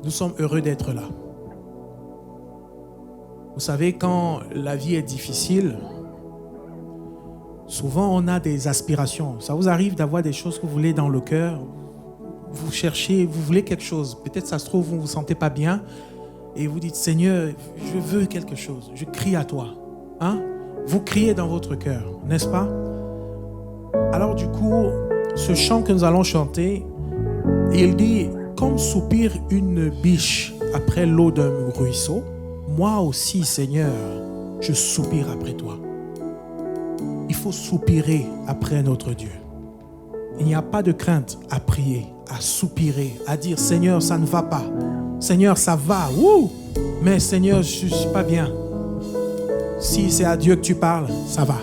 Nous sommes heureux d'être là. Vous savez, quand la vie est difficile, souvent on a des aspirations. Ça vous arrive d'avoir des choses que vous voulez dans le cœur. Vous cherchez, vous voulez quelque chose. Peut-être ça se trouve, vous ne vous sentez pas bien. Et vous dites, Seigneur, je veux quelque chose. Je crie à toi. Hein? Vous criez dans votre cœur, n'est-ce pas? Alors du coup, ce chant que nous allons chanter, il dit, comme soupire une biche après l'eau d'un ruisseau, moi aussi, Seigneur, je soupire après toi. Il faut soupirer après notre Dieu. Il n'y a pas de crainte à prier, à soupirer, à dire, Seigneur, ça ne va pas. Seigneur, ça va. Wouh! Mais Seigneur, je ne suis pas bien. Si c'est à Dieu que tu parles, ça va.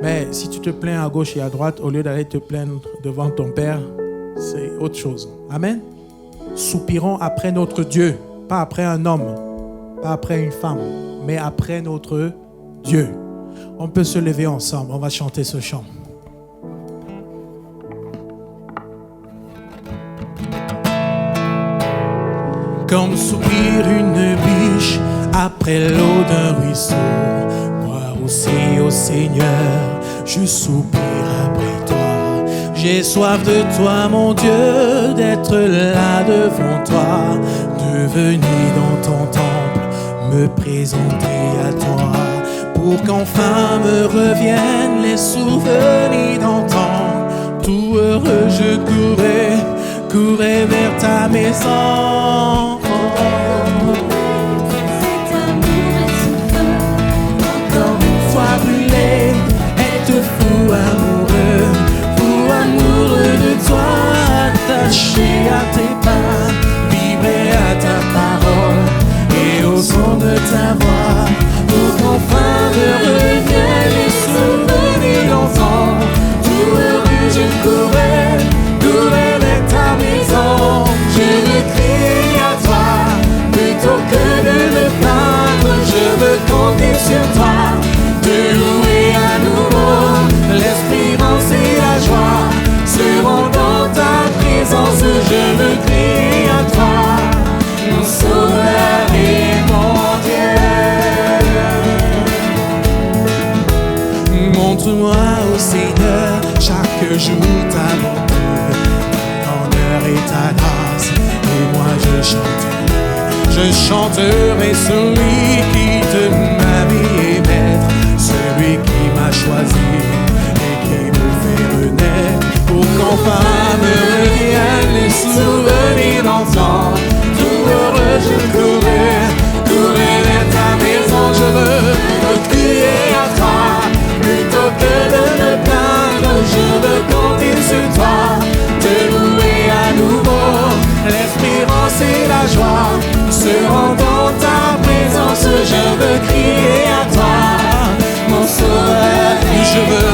Mais si tu te plains à gauche et à droite, au lieu d'aller te plaindre devant ton Père, c'est autre chose. Amen. Soupirons après notre Dieu, pas après un homme, pas après une femme, mais après notre Dieu. On peut se lever ensemble, on va chanter ce chant. Comme soupire une biche après l'eau d'un ruisseau, moi aussi, ô Seigneur, je soupire après toi. J'ai soif de toi, mon Dieu, d'être là devant toi, de venir dans ton temple, me présenter à toi, pour qu'enfin me reviennent les souvenirs d'antan. Tout heureux, je courais vers ta maison. Encore une fois brûlé, être fou amoureux de toi, attaché à tes pas, vibrer à ta parole et au son de ta voix, pour qu'enfin me reviennent les souvenirs d'enfant. Tout heureux, je courais vers ta maison. Je veux crier à toi, plutôt que de me plaindre. Je veux compter sur toi, te louer à nouveau. L'espérance et la joie seront dans ta présence. Je veux crier à toi, mon sauveur et mon Dieu. Montre-moi, ô Seigneur, chaque jour ta bonté, et ta grâce, et moi je chanterai celui qui te m'a mis et maître, celui qui m'a choisi et qui me fait renaître, pour qu'enfin me reviennent les souvenirs d'antan. Tout heureux je courais vers ta maison. Je veux crier à toi, plutôt que de me plaindre. Je veux compter sur toi, te louer à nouveau. L'espérance et la joie seront dans ta présence. Je veux crier à toi, mon sauveur. Je veux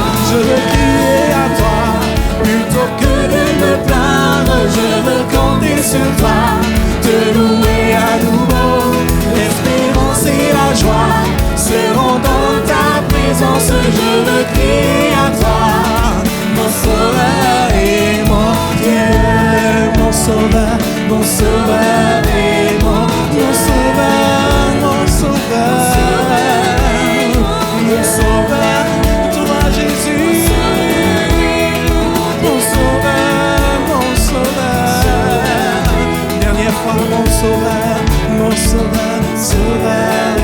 crier à toi, plutôt que de me plaindre. Je veux compter sur toi, te louer à nouveau. L'espérance et la joie seront dans ta présence. Je veux crier à toi, mon sauveur et mon Dieu. Mon sauveur et mon sauveur, toi Jésus, mon sauveur, dernière fois mon sauveur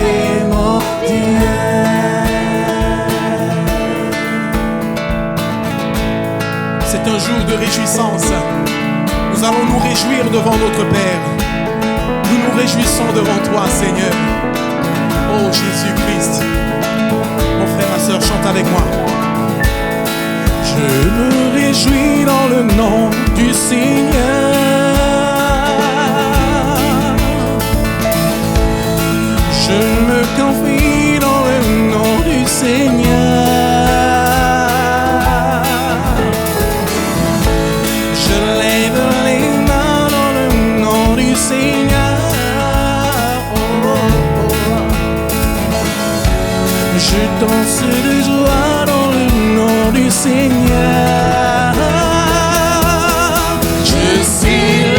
et mon Dieu. C'est un jour de réjouissance. Nous allons nous réjouir devant notre Père. Nous nous réjouissons devant toi, Seigneur. Oh Jésus-Christ. Mon frère, ma soeur, chante avec moi. Je me réjouis dans le nom du Seigneur. Je me confie dans le nom du Seigneur. Je lève les mains dans le nom du Seigneur. Je danse de joie dans le nom du Seigneur. Je célébrerai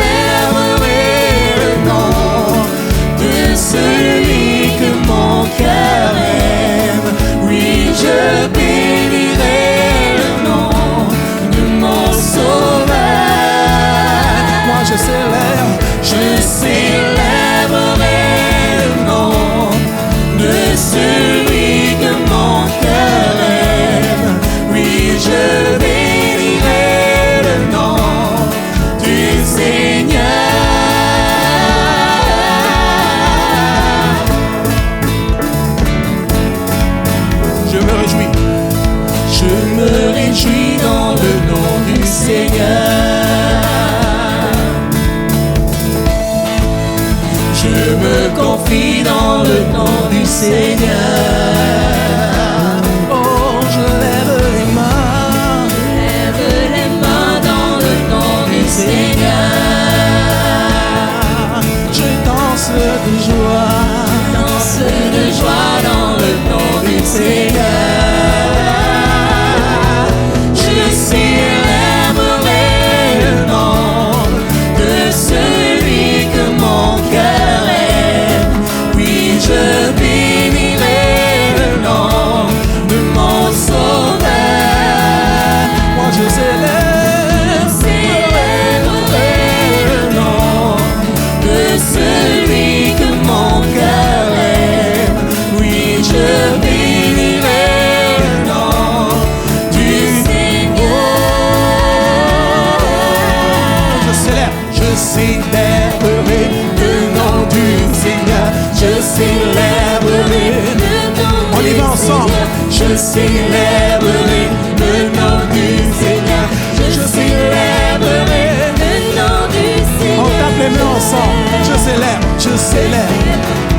célébrerai le nom du Seigneur. Je célébrerai le nom du Seigneur. On y va ensemble. Je célébrerai le nom du Seigneur. Je célébrerai le nom du Seigneur. On tape les mains ensemble. Je célèbre, je célèbre,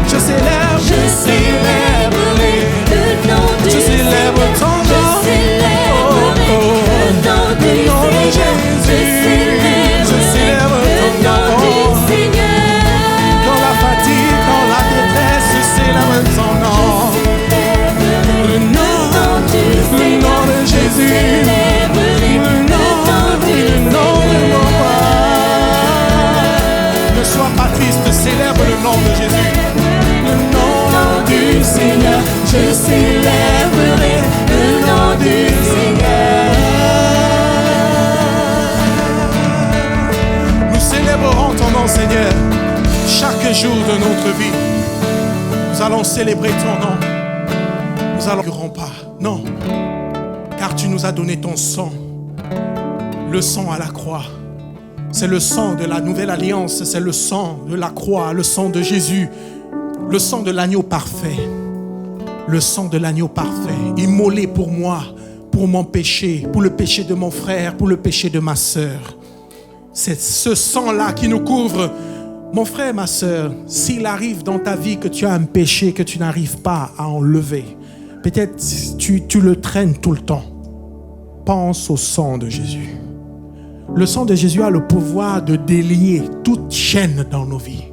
je célèbre, je célébrerai le nom du Seigneur. Je célèbre ton nom. Le nom de Jésus. Je célèbre ton nom. Dans la fatigue, dans la détresse, je célèbre ton nom. Le nom de Jésus. Le nom de mon roi. Ne sois pas triste, célèbre le nom de Jésus. Le nom du Seigneur. Je célébrerai le nom du Seigneur. Célébrerons ton nom, Seigneur, chaque jour de notre vie. Nous allons célébrer ton nom. Nous allons pas. Non, car tu nous as donné ton sang, le sang à la croix. C'est le sang de la nouvelle alliance, c'est le sang de la croix, le sang de Jésus, le sang de l'agneau parfait, le sang de l'agneau parfait, immolé pour moi, pour mon péché, pour le péché de mon frère, pour le péché de ma sœur. C'est ce sang-là qui nous couvre. Mon frère, ma sœur, s'il arrive dans ta vie que tu as un péché que tu n'arrives pas à enlever, peut-être tu le traînes tout le temps. Pense au sang de Jésus. Le sang de Jésus a le pouvoir de délier toute chaîne dans nos vies.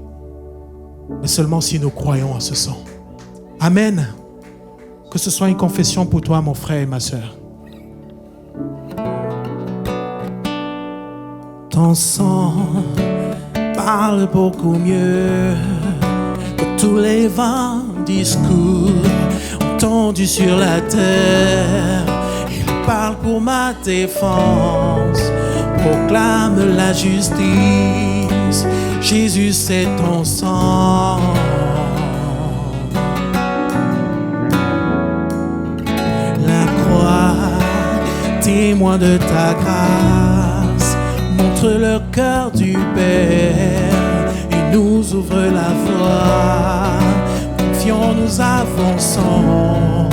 Mais seulement si nous croyons à ce sang. Amen. Que ce soit une confession pour toi, mon frère et ma sœur. Ton sang parle beaucoup mieux que tous les vains discours entendus sur la terre. Il parle pour ma défense, proclame la justice. Jésus, c'est ton sang. La croix, témoin de ta grâce, montre le cœur du Père et nous ouvre la voie. Confions, nous avançons,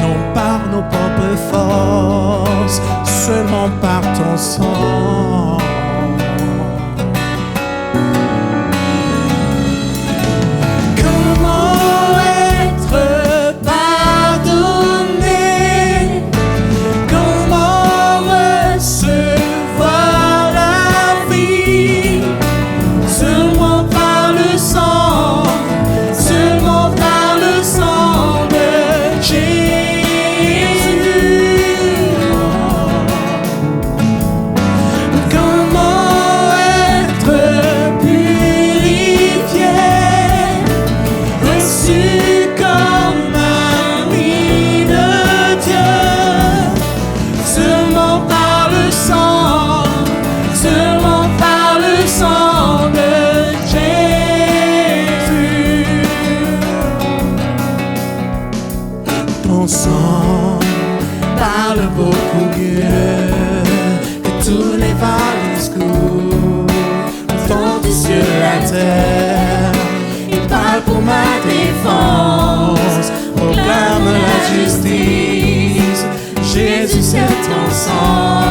non par nos propres forces, seulement par ton sang. Comment être pardonné? Comment recevoir la vie? Seulement par le sang, seulement par le sang de Jésus. Comment être purifié, reçu comme un ami de Dieu? Seulement par le sang, seulement par le sang de Jésus. Ton sang parle beaucoup mieux que tous les vains discours entendus sur la terre. Il parle pour ma défense, proclame la justice. Jésus, c'est ton sang.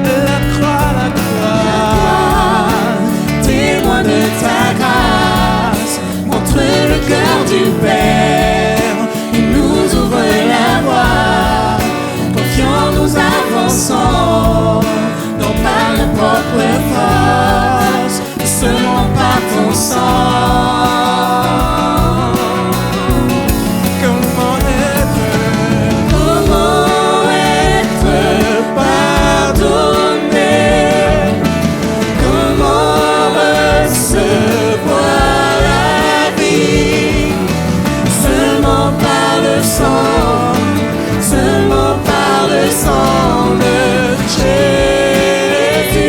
La croix, témoin de ta grâce, montre le cœur du Père, il nous ouvre la voie. Confiants, nous avançons, non par nos propres forces, seulement par ton sang. Comment être pardonné? Comment recevoir la vie? Seulement par le sang, seulement par le sang de Jésus.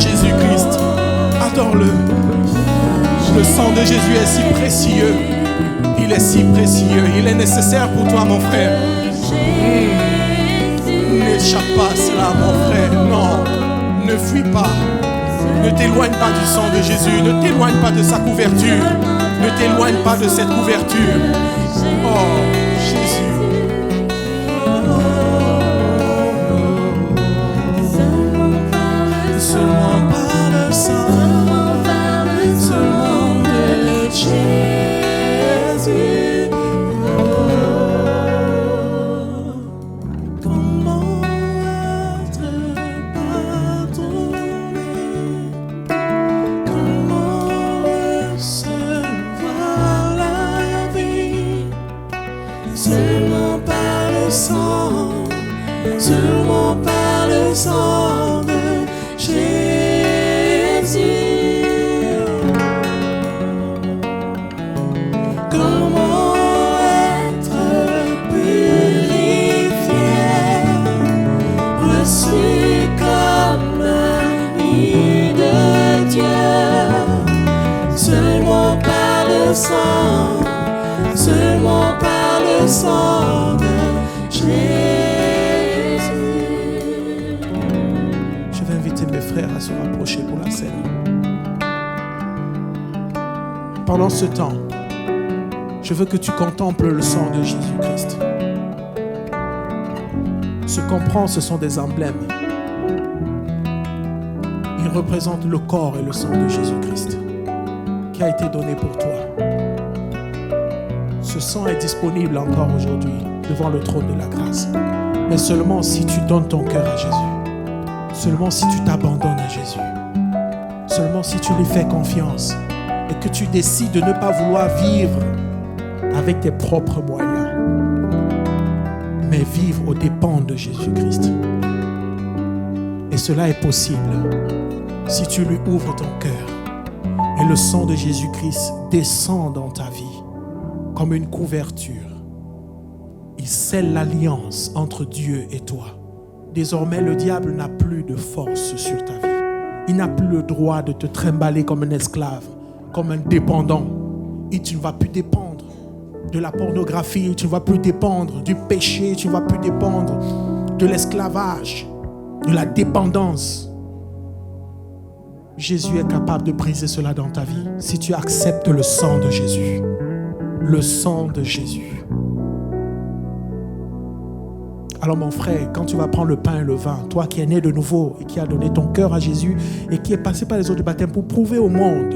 Jésus-Christ. Adore-le. Le sang de Jésus est si précieux. Il est si précieux. Il est nécessaire pour toi, mon frère. N'échappe pas à cela, mon frère. Non, ne fuis pas. Ne t'éloigne pas du sang de Jésus. Ne t'éloigne pas de sa couverture. Ne t'éloigne pas de cette couverture. Oh, Jésus. Seulement par le sang, seulement de Jésus. Comment être pardonné? Comment recevoir la vie? Seulement par le sang, seulement par le sang de Jésus. Comment être purifié, reçu comme ami de Dieu, seulement par le sang, seulement par le sang de Jésus. Je vais inviter mes frères à se rapprocher pour la scène. Pendant ce temps, je veux que tu contemples le sang de Jésus-Christ. Ce qu'on prend, ce sont des emblèmes. Ils représentent le corps et le sang de Jésus-Christ qui a été donné pour toi. Ce sang est disponible encore aujourd'hui devant le trône de la grâce. Mais seulement si tu donnes ton cœur à Jésus. Seulement si tu t'abandonnes à Jésus. Seulement si tu lui fais confiance et que tu décides de ne pas vouloir vivre avec tes propres moyens, mais vivre aux dépens de Jésus-Christ. Et cela est possible si tu lui ouvres ton cœur et le sang de Jésus-Christ descend dans ta vie comme une couverture. Il scelle l'alliance entre Dieu et toi. Désormais, le diable n'a plus de force sur ta vie. Il n'a plus le droit de te trimballer comme un esclave, comme un dépendant. Et tu ne vas plus dépendre de la pornographie, tu ne vas plus dépendre du péché, tu ne vas plus dépendre de l'esclavage, de la dépendance. Jésus est capable de briser cela dans ta vie si tu acceptes le sang de Jésus. Le sang de Jésus. Alors mon frère, quand tu vas prendre le pain et le vin, toi qui es né de nouveau et qui as donné ton cœur à Jésus et qui est passé par les eaux du baptême pour prouver au monde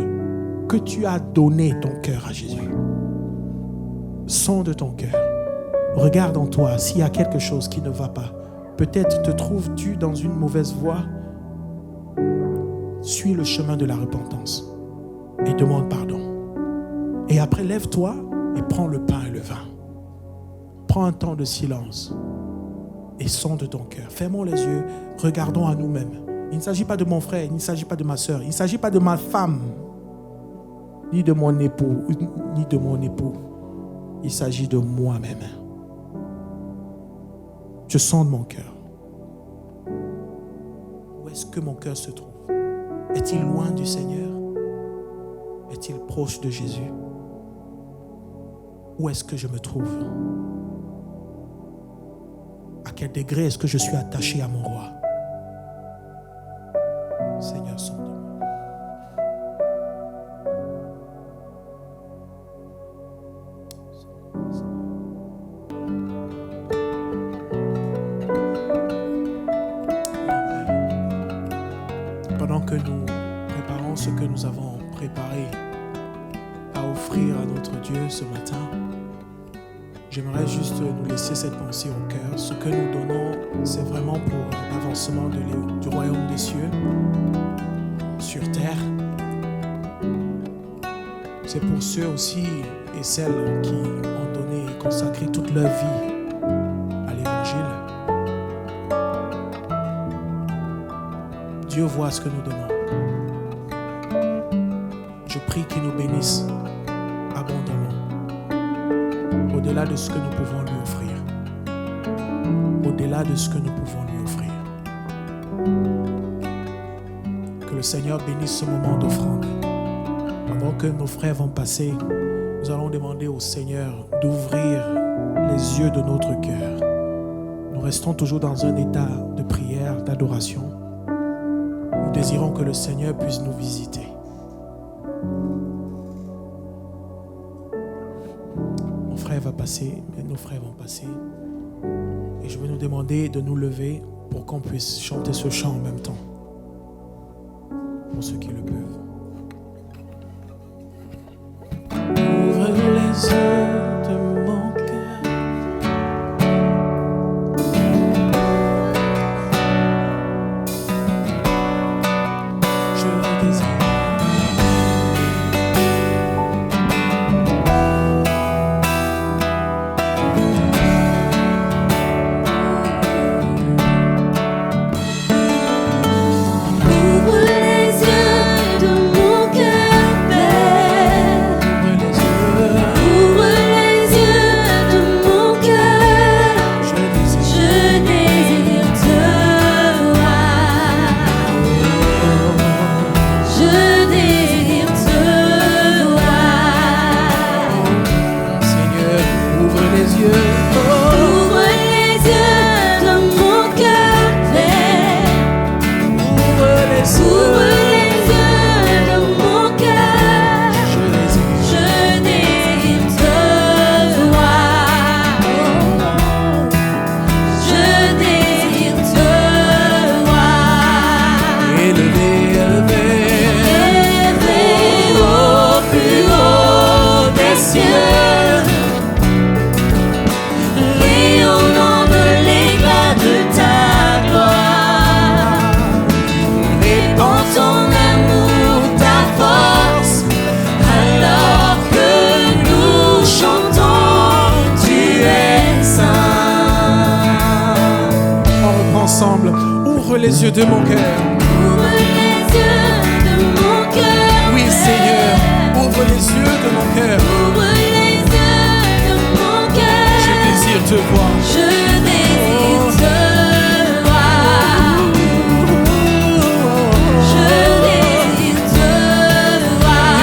que tu as donné ton cœur à Jésus. Sonde ton cœur. Regarde en toi s'il y a quelque chose qui ne va pas. Peut-être te trouves-tu dans une mauvaise voie. Suis le chemin de la repentance et demande pardon. Et après, lève-toi et prends le pain et le vin. Prends un temps de silence et sonde ton cœur. Fermons les yeux, regardons à nous-mêmes. Il ne s'agit pas de mon frère, il ne s'agit pas de ma soeur, il ne s'agit pas de ma femme, ni de mon époux, ni de mon époux. Il s'agit de moi-même. Je sonde mon cœur. Où est-ce que mon cœur se trouve? Est-il loin du Seigneur? Est-il proche de Jésus? Où est-ce que je me trouve? À quel degré est-ce que je suis attaché à mon roi? Seigneur, sonde-moi. Pendant que nous préparons ce que nous avons préparé à offrir à notre Dieu ce matin, j'aimerais juste nous laisser cette pensée au cœur. Ce que nous donnons, c'est vraiment pour l'avancement du royaume des cieux sur terre. C'est pour ceux aussi et celles qui ont donné et consacré toute leur vie à l'évangile. Dieu voit ce que nous donnons. Je prie qu'il nous bénisse abondamment, au-delà de ce que nous pouvons lui offrir. Au-delà de ce que nous pouvons lui offrir. Que le Seigneur bénisse ce moment d'offrande. Pendant que nos frères vont passer, nous allons demander au Seigneur d'ouvrir les yeux de notre cœur. Nous restons toujours dans un état de prière, d'adoration. Nous désirons que le Seigneur puisse nous visiter. Mon frère va passer, nos frères vont passer. Et je vais nous demander de nous lever pour qu'on puisse chanter ce chant en même temps. Pour ceux qui le peuvent. Ouvre les yeux de mon cœur. Je le désire. Ouvre les yeux de mon cœur. Ouvre les yeux de mon cœur. Oui, Seigneur, ouvre les yeux de mon cœur. Ouvre les yeux de mon cœur. Je désire te voir. Je désire te voir. Je désire te voir.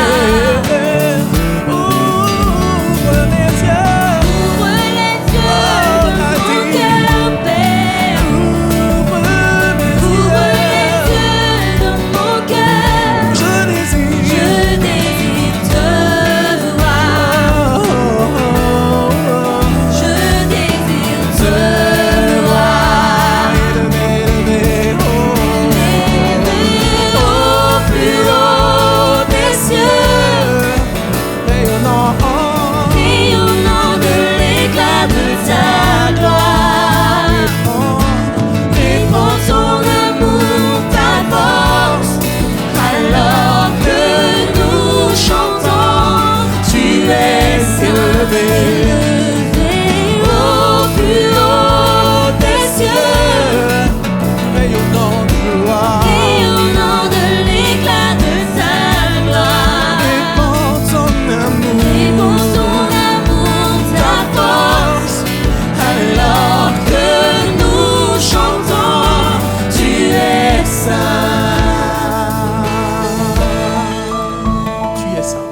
Ouvre les yeux. Ouvre les yeux de mon cœur, Père. Ouvre les yeux de mon cœur. Je désire. Je désire te voir. Je désire te voir. Élevé au plus haut des cieux, rayonnant de l'éclat de ta gloire. Répands ton amour, ta force, alors que nous chantons. Tu es élevé au plus haut des cieux, Rayonnant de gloire. rayonnant de l'éclat de ta gloire. Répands ton amour. Réponds ton amour, ta force, alors que nous chantons. Tu es saint. Tu es saint.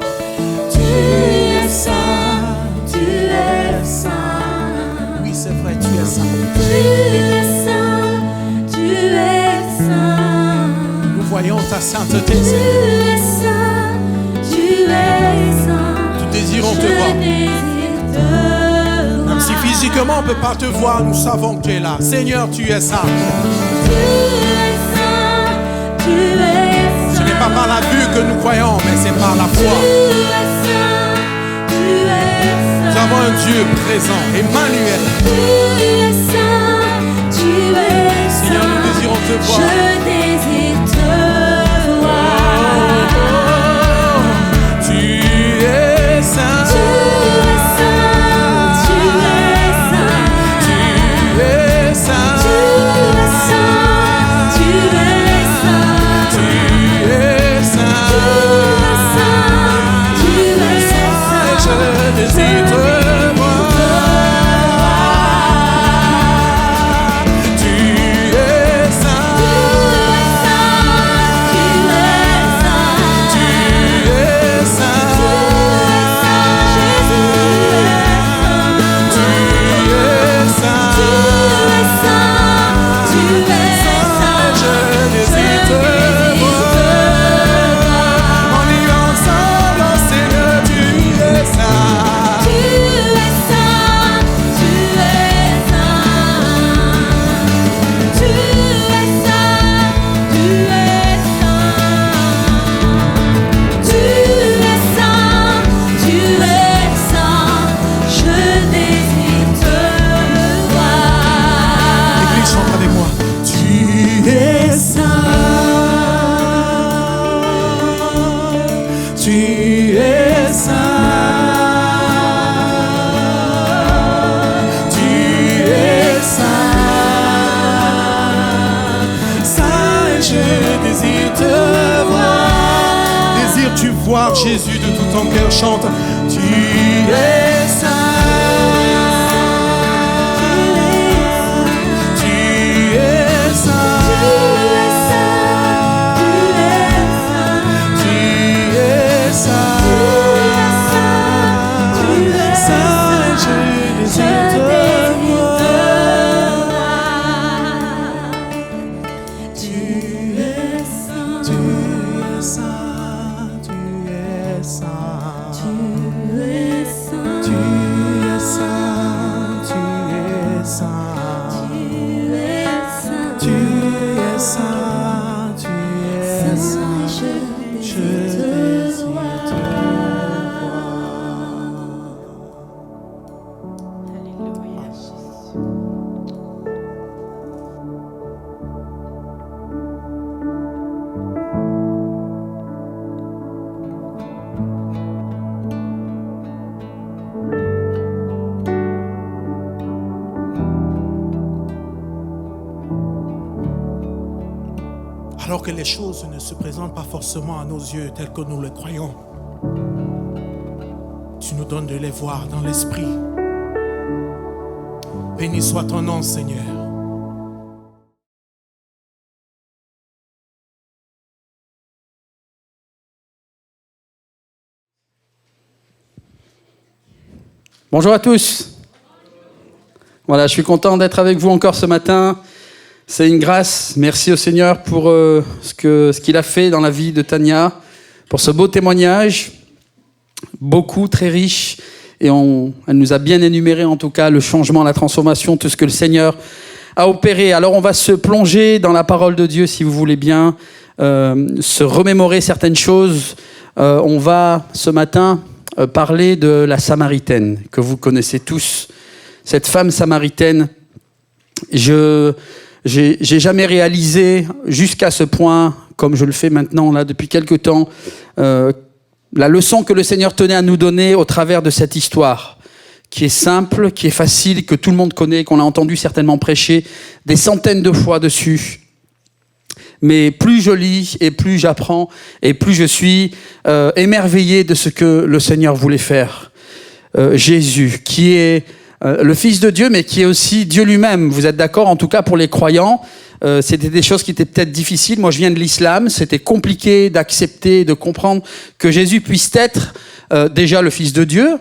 Tu es saint. Tu es saint. Oui, c'est vrai, tu es saint. Tu es saint. Tu es saint. Nous voyons ta sainteté, Tu Seigneur. es saint. Tu es saint. Nous désirons te Je voir. désire te voir. Même si physiquement on ne peut pas te voir, nous savons que tu es là. Seigneur, tu es saint. Tu es saint, tu es saint. Ce n'est pas par la vue que nous croyons, mais c'est par la foi. Tu es saint, tu es saint. Nous avons un Dieu présent, Emmanuel. Tu es saint, tu es saint. Seigneur, nous désirons te voir. Je désire te voir. Tu es saint. Tu es saint, tu es saint. Tu es saint. Tu es saint, tu es saint. Tu es saint. Tu es saint, tu es saint. Je désire te voir. Tu es saint. Tu es saint, tu es veux-tu voir Jésus de tout ton cœur? Chante. Tu es saint. Tu es saint. Tu es saint. Saint, je désire te voir. Tu es saint. Tu es saint. Tu es saint. Tu es saint. Tu es saint. Tu es saint. Tu es saint. Tu es saint. Je désire te voir. Alléluia, Jésus. Alors que les choses ne se présentent pas forcément à nos yeux telles que nous le croyons, tu nous donnes de les voir dans l'esprit. Béni soit ton nom, Seigneur. Bonjour à tous. Voilà, je suis content d'être avec vous encore ce matin. C'est une grâce. Merci au Seigneur pour ce qu'il a fait dans la vie de Tania, pour ce beau témoignage, beaucoup, très riche. Et elle nous a bien énuméré en tout cas le changement, la transformation, tout ce que le Seigneur a opéré. Alors on va se plonger dans la parole de Dieu si vous voulez bien, se remémorer certaines choses. On va ce matin parler de la Samaritaine, que vous connaissez tous. Cette femme samaritaine, j'ai jamais réalisé jusqu'à ce point, comme je le fais maintenant là depuis quelque temps, la leçon que le Seigneur tenait à nous donner au travers de cette histoire, qui est simple, qui est facile, que tout le monde connaît, qu'on a entendu certainement prêcher des centaines de fois dessus. Mais plus je lis et plus j'apprends et plus je suis émerveillé de ce que le Seigneur voulait faire. Jésus, qui est le Fils de Dieu, mais qui est aussi Dieu lui-même. Vous êtes d'accord? En tout cas, pour les croyants, c'était des choses qui étaient peut-être difficiles. Moi, je viens de l'islam. C'était compliqué d'accepter, de comprendre que Jésus puisse être déjà le Fils de Dieu.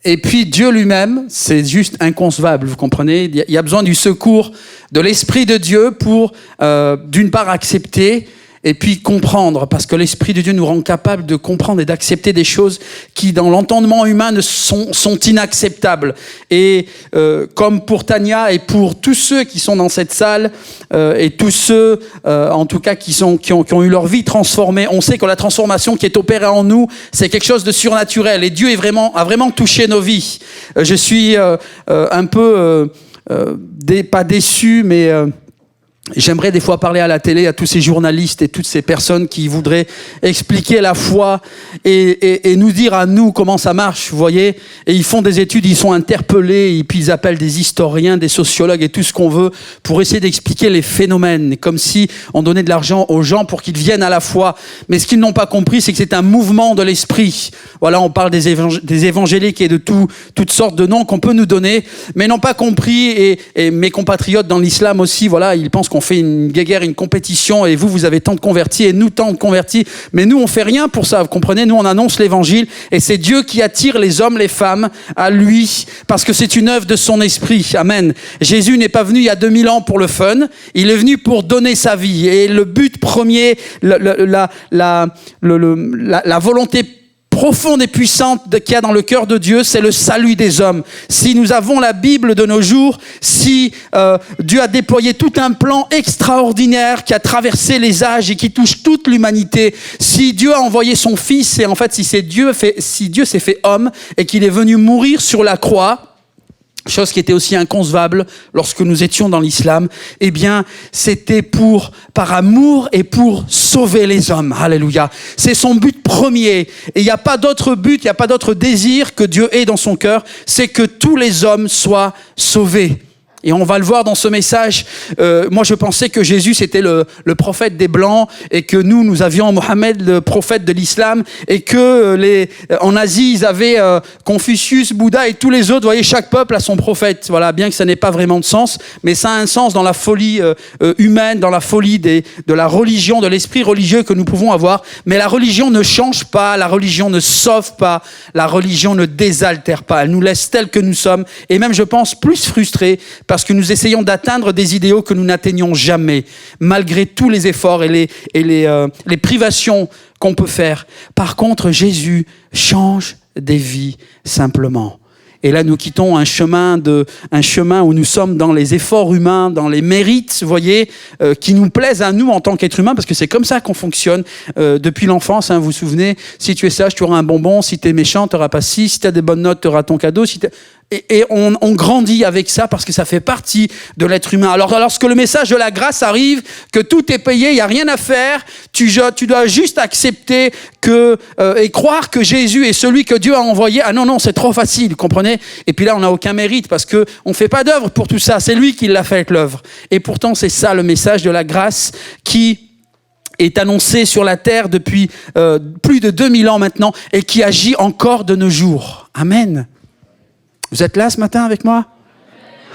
Et puis, Dieu lui-même, c'est juste inconcevable, vous comprenez? Il y a besoin du secours de l'Esprit de Dieu pour, d'une part, accepter et puis comprendre, parce que l'Esprit de Dieu nous rend capable de comprendre et d'accepter des choses qui, dans l'entendement humain, sont inacceptables. Et comme pour Tania et pour tous ceux qui sont dans cette salle, et tous ceux, en tout cas, qui ont eu leur vie transformée, on sait que la transformation qui est opérée en nous, c'est quelque chose de surnaturel. Et Dieu a vraiment touché nos vies. Je suis un peu, pas déçu, mais... J'aimerais des fois parler à la télé à tous ces journalistes et toutes ces personnes qui voudraient expliquer la foi et nous dire à nous comment ça marche, vous voyez. Et ils font des études, ils sont interpellés, et puis ils appellent des historiens, des sociologues et tout ce qu'on veut pour essayer d'expliquer les phénomènes, comme si on donnait de l'argent aux gens pour qu'ils viennent à la foi. Mais ce qu'ils n'ont pas compris, c'est que c'est un mouvement de l'esprit. Voilà, on parle des évangéliques et de toutes sortes de noms qu'on peut nous donner, mais n'ont pas compris, et mes compatriotes dans l'islam aussi, voilà, ils pensent qu'on fait une guéguerre, une compétition, et vous avez tant de convertis et nous tant de convertis, mais nous on fait rien pour ça, vous comprenez? Nous on annonce l'évangile et c'est Dieu qui attire les hommes, les femmes à lui, parce que c'est une œuvre de son esprit. Amen. Jésus n'est pas venu il y a 2000 ans pour le fun, il est venu pour donner sa vie, et le but premier, la volonté profonde et puissante qu'il y a dans le cœur de Dieu, c'est le salut des hommes. Si nous avons la Bible de nos jours, si Dieu a déployé tout un plan extraordinaire qui a traversé les âges et qui touche toute l'humanité, si Dieu a envoyé son Fils, et en fait si Dieu s'est fait homme et qu'il est venu mourir sur la croix, chose qui était aussi inconcevable lorsque nous étions dans l'islam, eh bien, c'était par amour et pour sauver les hommes. Alléluia. C'est son but premier. Et il n'y a pas d'autre but, il n'y a pas d'autre désir que Dieu ait dans son cœur, c'est que tous les hommes soient sauvés. Et on va le voir dans ce message. Moi, je pensais que Jésus, c'était le prophète des Blancs et que nous avions Mohammed, le prophète de l'islam, et que en Asie, ils avaient Confucius, Bouddha et tous les autres. Vous voyez, chaque peuple a son prophète. Voilà, bien que ça n'ait pas vraiment de sens, mais ça a un sens dans la folie humaine, dans la folie de la religion, de l'esprit religieux que nous pouvons avoir. Mais la religion ne change pas, la religion ne sauve pas, la religion ne désaltère pas. Elle nous laisse tels que nous sommes, et même, je pense, plus frustrés, parce que nous essayons d'atteindre des idéaux que nous n'atteignons jamais, malgré tous les efforts et les privations qu'on peut faire. Par contre, Jésus change des vies simplement. Et là, nous quittons un chemin où nous sommes dans les efforts humains, dans les mérites, vous voyez, qui nous plaisent à nous en tant qu'êtres humains, parce que c'est comme ça qu'on fonctionne depuis l'enfance. Hein, vous vous souvenez, si tu es sage, tu auras un bonbon. Si tu es méchant, tu n'auras pas ci. Si tu as des bonnes notes, tu auras ton cadeau. Et on grandit avec ça parce que ça fait partie de l'être humain. Alors, lorsque le message de la grâce arrive, que tout est payé, il n'y a rien à faire, tu dois juste accepter et croire que Jésus est celui que Dieu a envoyé. Ah non, c'est trop facile, comprenez? Et puis là, on n'a aucun mérite parce qu'on ne fait pas d'œuvre pour tout ça. C'est lui qui l'a fait, l'œuvre. Et pourtant, c'est ça le message de la grâce qui est annoncé sur la terre depuis plus de 2000 ans maintenant et qui agit encore de nos jours. Amen. Vous êtes là ce matin avec moi?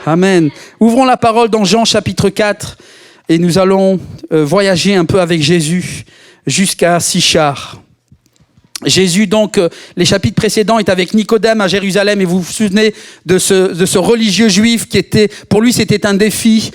Amen. Ouvrons la parole dans Jean chapitre 4 et nous allons voyager un peu avec Jésus jusqu'à Sichar. Jésus, donc, les chapitres précédents, est avec Nicodème à Jérusalem, et vous vous souvenez de ce religieux juif qui était, pour lui, c'était un défi.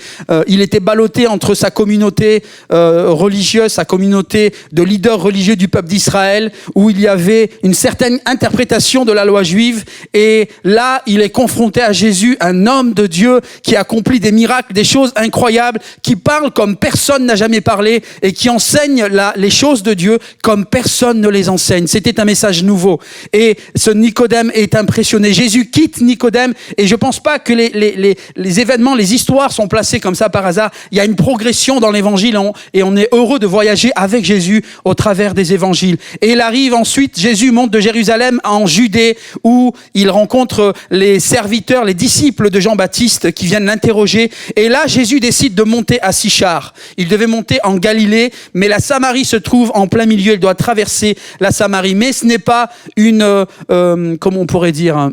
Il était ballotté entre sa communauté religieuse, sa communauté de leaders religieux du peuple d'Israël, où il y avait une certaine interprétation de la loi juive. Et là, il est confronté à Jésus, un homme de Dieu qui accomplit des miracles, des choses incroyables, qui parle comme personne n'a jamais parlé et qui enseigne les choses de Dieu comme personne ne les enseigne. C'était un message nouveau. Et ce Nicodème est impressionné. Jésus quitte Nicodème, et je ne pense pas que les événements, les histoires sont placées comme ça par hasard. Il y a une progression dans l'évangile, et on est heureux de voyager avec Jésus au travers des évangiles. Et il arrive ensuite, Jésus monte de Jérusalem en Judée, où il rencontre les serviteurs, les disciples de Jean-Baptiste qui viennent l'interroger. Et là, Jésus décide de monter à Sichar. Il devait monter en Galilée, mais la Samarie se trouve en plein milieu. Il doit traverser la Samarie. Mais ce n'est pas comment on pourrait dire,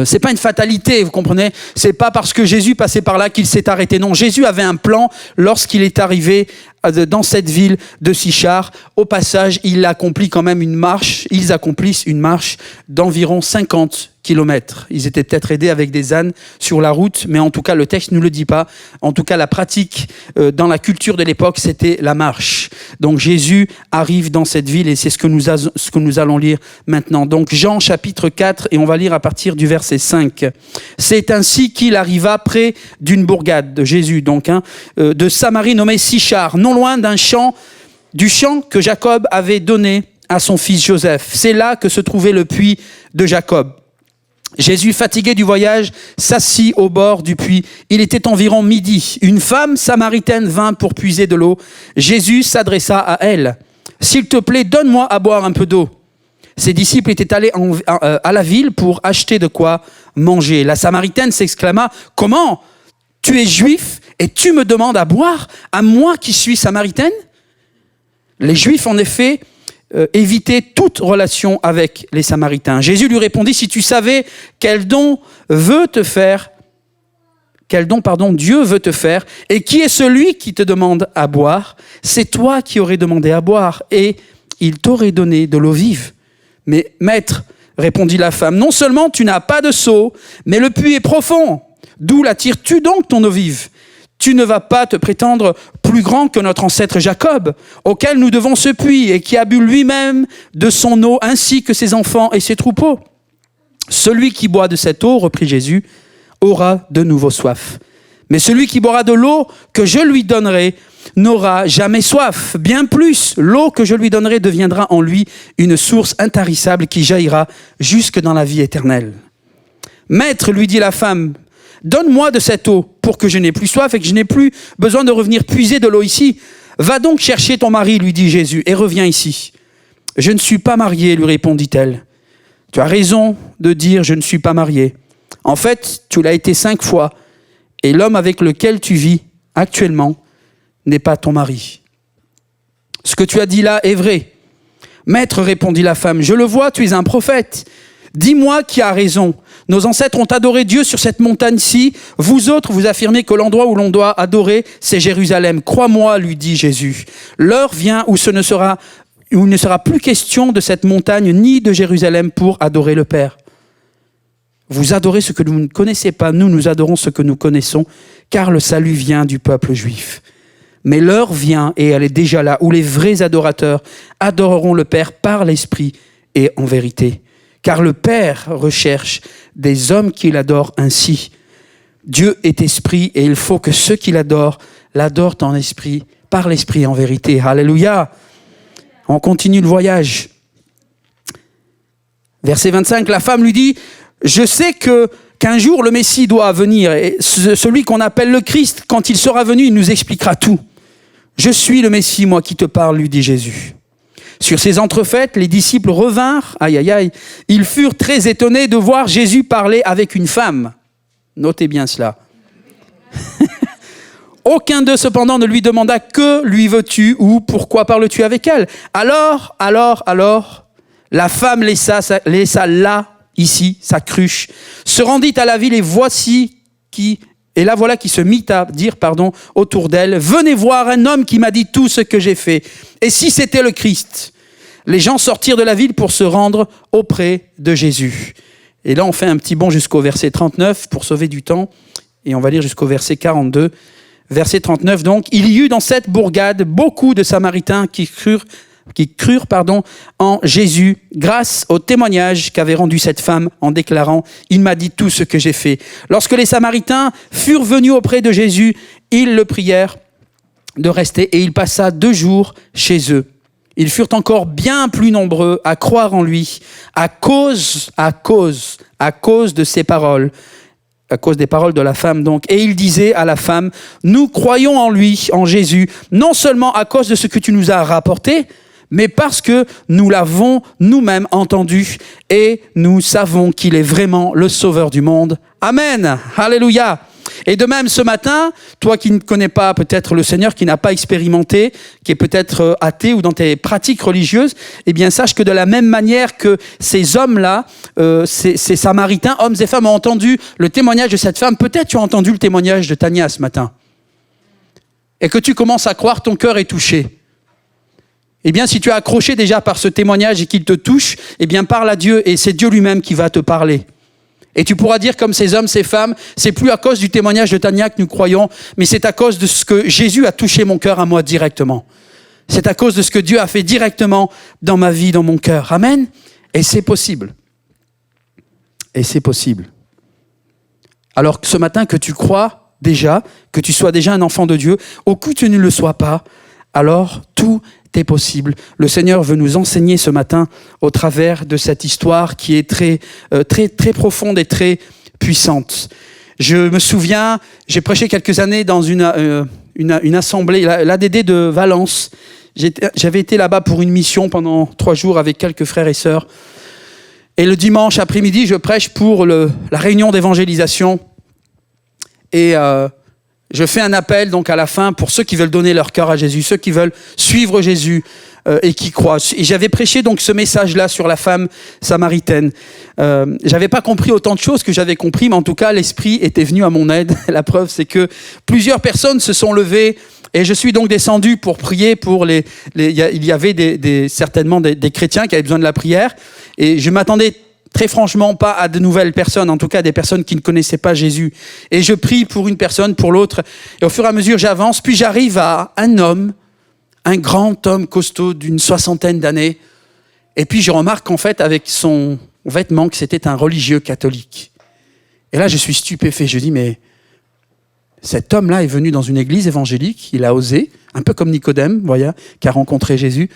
c'est pas une fatalité, vous comprenez? C'est pas parce que Jésus passait par là qu'il s'est arrêté. Non, Jésus avait un plan lorsqu'il est arrivé dans cette ville de Sichar. Au passage, il accomplit quand même ils accomplissent une marche d'environ 50 kilomètres. Ils étaient peut-être aidés avec des ânes sur la route, mais en tout cas, le texte ne nous le dit pas. En tout cas, la pratique dans la culture de l'époque, c'était la marche. Donc Jésus arrive dans cette ville, et c'est ce que nous allons lire maintenant. Donc Jean chapitre 4, et on va lire à partir du verset 5. C'est ainsi qu'il arriva près d'une bourgade de Jésus, donc de Samarie nommée Sichar, non loin du champ que Jacob avait donné à son fils Joseph. C'est là que se trouvait le puits de Jacob. Jésus, fatigué du voyage, s'assit au bord du puits. Il était environ midi. Une femme samaritaine vint pour puiser de l'eau. Jésus s'adressa à elle. « S'il te plaît, donne-moi à boire un peu d'eau. » Ses disciples étaient allés à la ville pour acheter de quoi manger. La Samaritaine s'exclama « Comment ? Tu es juif et tu me demandes à boire, à moi qui suis samaritaine ?» Les Juifs, en effet, éviter toute relation avec les Samaritains. Jésus lui répondit, si tu savais quel don Dieu veut te faire, et qui est celui qui te demande à boire, c'est toi qui aurais demandé à boire, et il t'aurait donné de l'eau vive. Mais maître, répondit la femme, non seulement tu n'as pas de seau, mais le puits est profond. D'où l'attires-tu donc ton eau vive ? Tu ne vas pas te prétendre plus grand que notre ancêtre Jacob, auquel nous devons ce puits, et qui a bu lui-même de son eau, ainsi que ses enfants et ses troupeaux. Celui qui boit de cette eau, reprit Jésus, aura de nouveau soif. Mais celui qui boira de l'eau que je lui donnerai n'aura jamais soif. Bien plus, l'eau que je lui donnerai deviendra en lui une source intarissable qui jaillira jusque dans la vie éternelle. Maître, lui dit la femme, donne-moi de cette eau pour que je n'ai plus soif et que je n'ai plus besoin de revenir puiser de l'eau ici. Va donc chercher ton mari, lui dit Jésus, et reviens ici. Je ne suis pas mariée, lui répondit-elle. Tu as raison de dire je ne suis pas mariée. En fait, tu l'as été 5 fois et l'homme avec lequel tu vis actuellement n'est pas ton mari. Ce que tu as dit là est vrai. Maître, répondit la femme, je le vois, tu es un prophète. Dis-moi qui a raison. Nos ancêtres ont adoré Dieu sur cette montagne-ci. Vous autres, vous affirmez que l'endroit où l'on doit adorer, c'est Jérusalem. Crois-moi, lui dit Jésus. L'heure vient où il ne sera plus question de cette montagne ni de Jérusalem pour adorer le Père. Vous adorez ce que vous ne connaissez pas, nous adorons ce que nous connaissons, car le salut vient du peuple juif. Mais l'heure vient, et elle est déjà là, où les vrais adorateurs adoreront le Père par l'Esprit et en vérité. Car le Père recherche des hommes qui l'adorent ainsi. Dieu est esprit, et il faut que ceux qui l'adorent en esprit, par l'Esprit et en vérité. Alléluia. On continue le voyage. Verset 25, la femme lui dit, je sais qu'un jour le Messie doit venir, et celui qu'on appelle le Christ, quand il sera venu, il nous expliquera tout. Je suis le Messie, moi qui te parle, lui dit Jésus. Sur ces entrefaites, les disciples revinrent, ils furent très étonnés de voir Jésus parler avec une femme. Notez bien cela. Aucun d'eux cependant ne lui demanda « Que lui veux-tu » ou « Pourquoi parles-tu avec elle ?» Alors, la femme laissa là, ici, sa cruche, se rendit à la ville et la voilà qui se mit à dire, autour d'elle, « Venez voir un homme qui m'a dit tout ce que j'ai fait. Et si c'était le Christ ?» Les gens sortirent de la ville pour se rendre auprès de Jésus. Et là, on fait un petit bond jusqu'au verset 39 pour sauver du temps. Et on va lire jusqu'au verset 42. Verset 39, donc, « Il y eut dans cette bourgade beaucoup de Samaritains qui crurent en Jésus grâce au témoignage qu'avait rendu cette femme en déclarant « Il m'a dit tout ce que j'ai fait ». Lorsque les Samaritains furent venus auprès de Jésus, ils le prièrent de rester et il passa 2 jours chez eux. Ils furent encore bien plus nombreux à croire en lui à cause de ses paroles, à cause des paroles de la femme donc. Et il disait à la femme, nous croyons en lui, en Jésus, non seulement à cause de ce que tu nous as rapporté, mais parce que nous l'avons nous-mêmes entendu et nous savons qu'il est vraiment le sauveur du monde. Amen. Alléluia. Et de même, ce matin, toi qui ne connais pas peut-être le Seigneur, qui n'a pas expérimenté, qui est peut-être athée ou dans tes pratiques religieuses, eh bien, sache que de la même manière que ces hommes-là, ces Samaritains, hommes et femmes, ont entendu le témoignage de cette femme, peut-être tu as entendu le témoignage de Tania ce matin. Et que tu commences à croire, ton cœur est touché. Eh bien, si tu as accroché déjà par ce témoignage et qu'il te touche, eh bien, parle à Dieu et c'est Dieu lui-même qui va te parler. Et tu pourras dire comme ces hommes, ces femmes, c'est plus à cause du témoignage de Tania que nous croyons, mais c'est à cause de ce que Jésus a touché mon cœur à moi directement. C'est à cause de ce que Dieu a fait directement dans ma vie, dans mon cœur. Amen. Et c'est possible. Et c'est possible. Alors ce matin que tu crois déjà, que tu sois déjà un enfant de Dieu, au coup tu ne le sois pas, alors tout est possible. Le Seigneur veut nous enseigner ce matin au travers de cette histoire qui est très profonde et très puissante. Je me souviens, j'ai prêché quelques années dans une assemblée, l'ADD de Valence. J'avais été là-bas pour une mission pendant 3 jours avec quelques frères et sœurs. Et le dimanche après-midi, je prêche pour la réunion d'évangélisation. Et je fais un appel donc à la fin pour ceux qui veulent donner leur cœur à Jésus, ceux qui veulent suivre Jésus et qui croient. Et j'avais prêché donc ce message-là sur la femme samaritaine. J'avais pas compris autant de choses que j'avais compris, mais en tout cas l'Esprit était venu à mon aide. La preuve, c'est que plusieurs personnes se sont levées et je suis donc descendu pour prier pour il y avait certainement des chrétiens qui avaient besoin de la prière et je m'attendais très franchement pas à de nouvelles personnes, en tout cas des personnes qui ne connaissaient pas Jésus. Et je prie pour une personne, pour l'autre. Et au fur et à mesure, j'avance. Puis j'arrive à un homme, un grand homme costaud d'une 60aine d'années. Et puis je remarque qu'en fait, avec son vêtement, que c'était un religieux catholique. Et là, je suis stupéfait. Je dis, mais cet homme-là est venu dans une église évangélique. Il a osé, un peu comme Nicodème, vous voyez, qui a rencontré Jésus.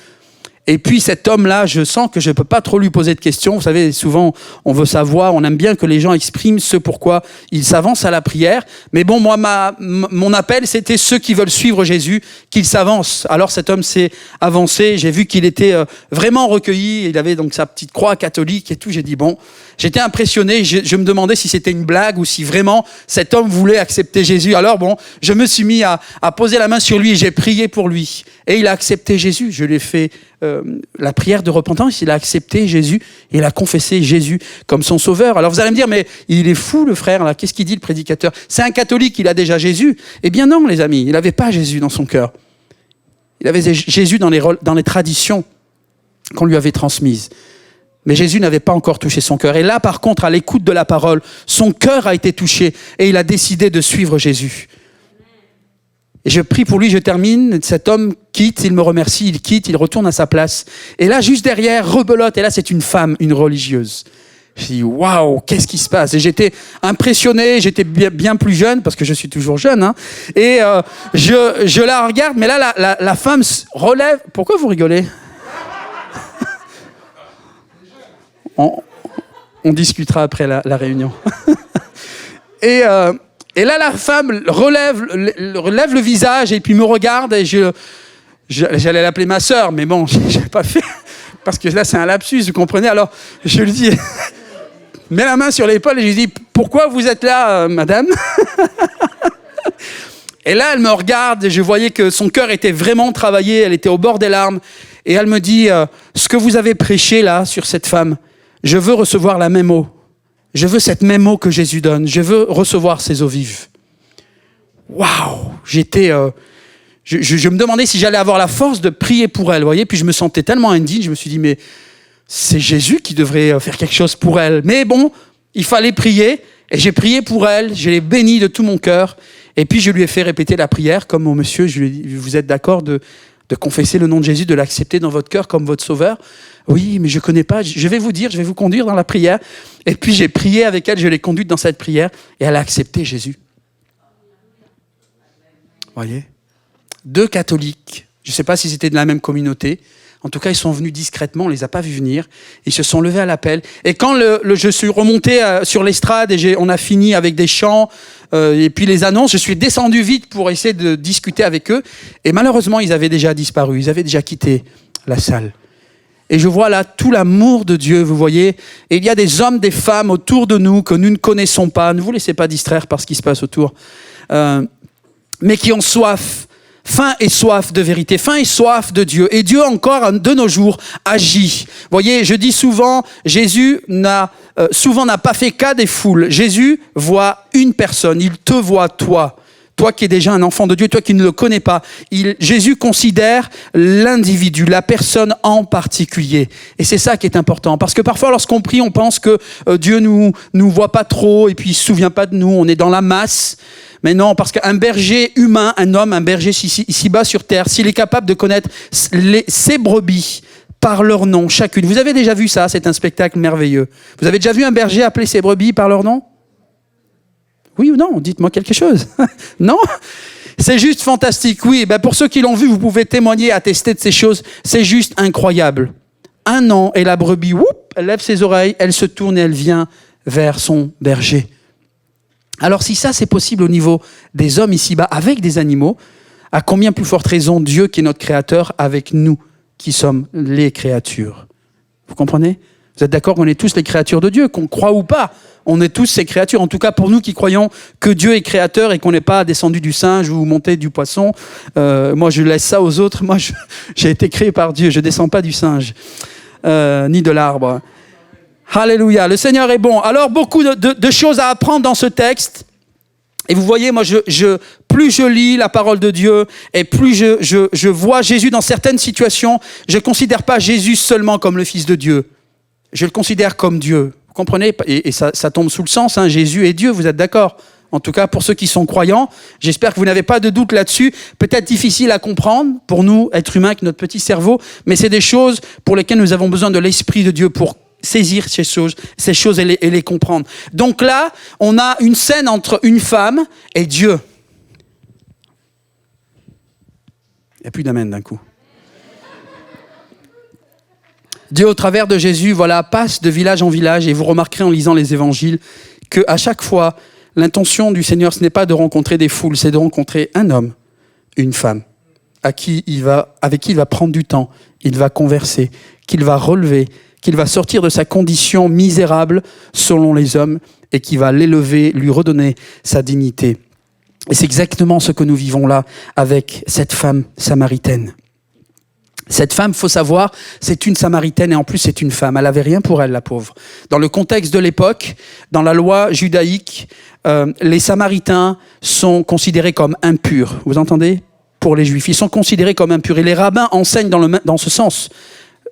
Et puis cet homme-là, je sens que je ne peux pas trop lui poser de questions. Vous savez, souvent, on veut savoir, on aime bien que les gens expriment ce pourquoi ils s'avancent à la prière. Mais bon, moi, mon appel, c'était ceux qui veulent suivre Jésus, qu'ils s'avancent. Alors cet homme s'est avancé, j'ai vu qu'il était vraiment recueilli. Il avait donc sa petite croix catholique et tout. J'ai dit, bon, j'étais impressionné, je me demandais si c'était une blague ou si vraiment cet homme voulait accepter Jésus. Alors bon, je me suis mis à poser la main sur lui et j'ai prié pour lui. Et il a accepté Jésus. Je lui ai fait la prière de repentance, il a accepté Jésus et il a confessé Jésus comme son sauveur. Alors vous allez me dire, mais il est fou le frère, là. Qu'est-ce qu'il dit le prédicateur? C'est un catholique, il a déjà Jésus. Eh bien non les amis, il n'avait pas Jésus dans son cœur. Il avait Jésus dans les traditions qu'on lui avait transmises. Mais Jésus n'avait pas encore touché son cœur. Et là, par contre, à l'écoute de la parole, son cœur a été touché et il a décidé de suivre Jésus. Et je prie pour lui, je termine. Cet homme quitte, il me remercie, il quitte, il retourne à sa place. Et là, juste derrière, rebelote. Et là, c'est une femme, une religieuse. Je dis, waouh, qu'est-ce qui se passe? Et j'étais impressionné, j'étais bien plus jeune, parce que je suis toujours jeune. Hein, et je la regarde, mais là, la femme relève. Pourquoi vous rigolez? On discutera après la réunion. Et là, la femme relève le visage et puis me regarde et j'allais l'appeler ma sœur, mais bon, je n'ai pas fait, parce que là, c'est un lapsus, vous comprenez? Alors, je lui dis, mets la main sur l'épaule et je lui dis, pourquoi vous êtes là, madame? Et là, elle me regarde et je voyais que son cœur était vraiment travaillé, elle était au bord des larmes. Et elle me dit, ce que vous avez prêché là, sur cette femme, je veux recevoir la même eau. Je veux cette même eau que Jésus donne. Je veux recevoir ces eaux vives. Waouh! J'étais... Je me demandais si j'allais avoir la force de prier pour elle, vous voyez. Puis je me sentais tellement indigne, je me suis dit, mais c'est Jésus qui devrait faire quelque chose pour elle. Mais bon, il fallait prier. Et j'ai prié pour elle, je l'ai bénie de tout mon cœur. Et puis je lui ai fait répéter la prière, comme au monsieur, je lui ai dit, vous êtes d'accord de confesser le nom de Jésus, de l'accepter dans votre cœur comme votre sauveur? Oui, mais je ne connais pas, je vais vous dire, je vais vous conduire dans la prière. Et puis j'ai prié avec elle, je l'ai conduite dans cette prière, et elle a accepté Jésus. Voyez? 2 catholiques, je ne sais pas si c'était de la même communauté, en tout cas ils sont venus discrètement, on ne les a pas vus venir, ils se sont levés à l'appel. Et quand je suis remonté sur l'estrade et on a fini avec des chants, et puis les annonces, je suis descendu vite pour essayer de discuter avec eux, et malheureusement ils avaient déjà disparu, ils avaient déjà quitté la salle. Et je vois là tout l'amour de Dieu, vous voyez. Et il y a des hommes, des femmes autour de nous que nous ne connaissons pas. Ne vous laissez pas distraire par ce qui se passe autour. Mais qui ont soif, faim et soif de vérité, faim et soif de Dieu. Et Dieu encore de nos jours agit. Vous voyez, je dis souvent, Jésus n'a pas fait cas des foules. Jésus voit une personne, il te voit toi. Toi qui es déjà un enfant de Dieu, toi qui ne le connais pas, Jésus considère l'individu, la personne en particulier. Et c'est ça qui est important. Parce que parfois, lorsqu'on prie, on pense que Dieu nous voit pas trop et puis il se souvient pas de nous, on est dans la masse. Mais non, parce qu'un berger humain, un berger ici-bas sur terre, s'il est capable de connaître ses brebis par leur nom, chacune. Vous avez déjà vu ça, c'est un spectacle merveilleux. Vous avez déjà vu un berger appeler ses brebis par leur nom? Oui ou non? Dites-moi quelque chose. Non? C'est juste fantastique. Oui, ben pour ceux qui l'ont vu, vous pouvez témoigner, attester de ces choses. C'est juste incroyable. 1 an et la brebis, elle lève ses oreilles, elle se tourne et elle vient vers son berger. Alors si ça c'est possible au niveau des hommes ici-bas avec des animaux, à combien plus forte raison Dieu qui est notre créateur avec nous qui sommes les créatures? Vous comprenez? Vous êtes d'accord qu'on est tous les créatures de Dieu, qu'on croit ou pas? On est tous ces créatures, en tout cas pour nous qui croyons que Dieu est créateur et qu'on n'est pas descendu du singe ou monté du poisson. Moi, je laisse ça aux autres. Moi, j'ai été créé par Dieu, je ne descends pas du singe, ni de l'arbre. Alléluia, le Seigneur est bon. Alors, beaucoup de choses à apprendre dans ce texte. Et vous voyez, moi, plus je lis la parole de Dieu et plus je vois Jésus dans certaines situations, je ne considère pas Jésus seulement comme le Fils de Dieu. Je le considère comme Dieu. Vous comprenez? Et ça tombe sous le sens, hein. Jésus est Dieu, vous êtes d'accord? En tout cas, pour ceux qui sont croyants, j'espère que vous n'avez pas de doute là-dessus. Peut-être difficile à comprendre pour nous, êtres humains, avec notre petit cerveau, mais c'est des choses pour lesquelles nous avons besoin de l'Esprit de Dieu pour saisir ces choses et les comprendre. Donc là, on a une scène entre une femme et Dieu. Il n'y a plus d'amen d'un coup. Dieu, au travers de Jésus, voilà, passe de village en village, et vous remarquerez en lisant les évangiles qu'à chaque fois, l'intention du Seigneur, ce n'est pas de rencontrer des foules, c'est de rencontrer un homme, une femme, avec qui il va prendre du temps, il va converser, qu'il va relever, qu'il va sortir de sa condition misérable selon les hommes et qui va l'élever, lui redonner sa dignité. Et c'est exactement ce que nous vivons là avec cette femme samaritaine. Cette femme, faut savoir, c'est une Samaritaine et en plus c'est une femme. Elle avait rien pour elle, la pauvre. Dans le contexte de l'époque, dans la loi judaïque, les Samaritains sont considérés comme impurs. Vous entendez ? Pour les Juifs, ils sont considérés comme impurs. Et les rabbins enseignent dans ce sens,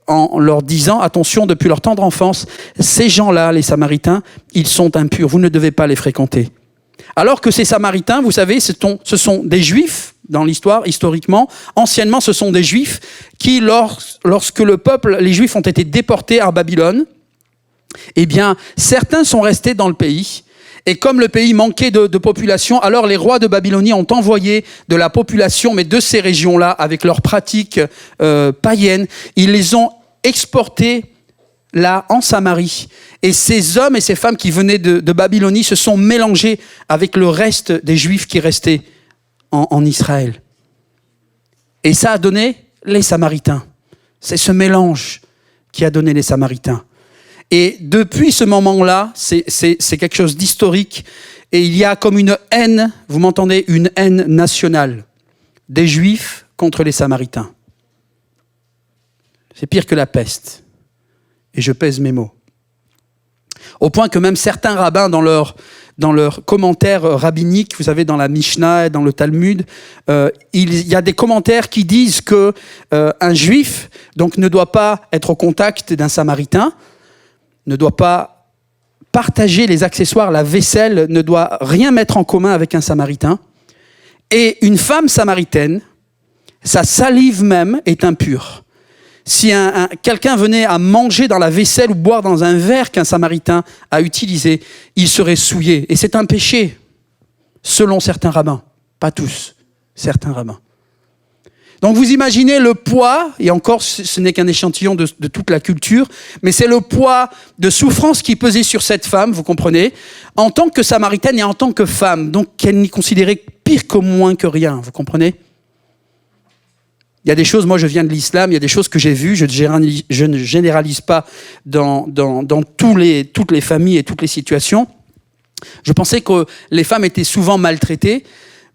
en leur disant, attention, depuis leur tendre enfance, ces gens-là, les Samaritains, ils sont impurs. Vous ne devez pas les fréquenter. Alors que ces Samaritains, vous savez, ce sont des Juifs, dans l'histoire, historiquement, anciennement, ce sont des Juifs qui, lorsque les Juifs ont été déportés à Babylone, eh bien, certains sont restés dans le pays. Et comme le pays manquait de population, alors les rois de Babylonie ont envoyé de la population, mais de ces régions-là, avec leurs pratiques païennes, ils les ont exportés là, en Samarie. Et ces hommes et ces femmes qui venaient de Babylonie se sont mélangés avec le reste des Juifs qui restaient en Israël. Et ça a donné les Samaritains. C'est ce mélange qui a donné les Samaritains. Et depuis ce moment-là, c'est quelque chose d'historique. Et il y a comme une haine, vous m'entendez, une haine nationale des Juifs contre les Samaritains. C'est pire que la peste. Et je pèse mes mots. Au point que même certains rabbins, dans leurs commentaires rabbiniques, vous savez, dans la Mishnah et dans le Talmud, il y a des commentaires qui disent que un Juif donc, ne doit pas être au contact d'un Samaritain, ne doit pas partager les accessoires, la vaisselle, ne doit rien mettre en commun avec un Samaritain. Et une femme samaritaine, sa salive même est impure. Si quelqu'un venait à manger dans la vaisselle ou boire dans un verre qu'un Samaritain a utilisé, il serait souillé. Et c'est un péché, selon certains rabbins. Pas tous, certains rabbins. Donc vous imaginez le poids, et encore ce n'est qu'un échantillon de toute la culture, mais c'est le poids de souffrance qui pesait sur cette femme, vous comprenez, en tant que Samaritaine et en tant que femme. Donc qu'elle n'y considérait pire que moins que rien, vous comprenez ? Il y a des choses, moi je viens de l'islam, il y a des choses que j'ai vues, je ne généralise pas dans toutes les familles et toutes les situations. Je pensais que les femmes étaient souvent maltraitées,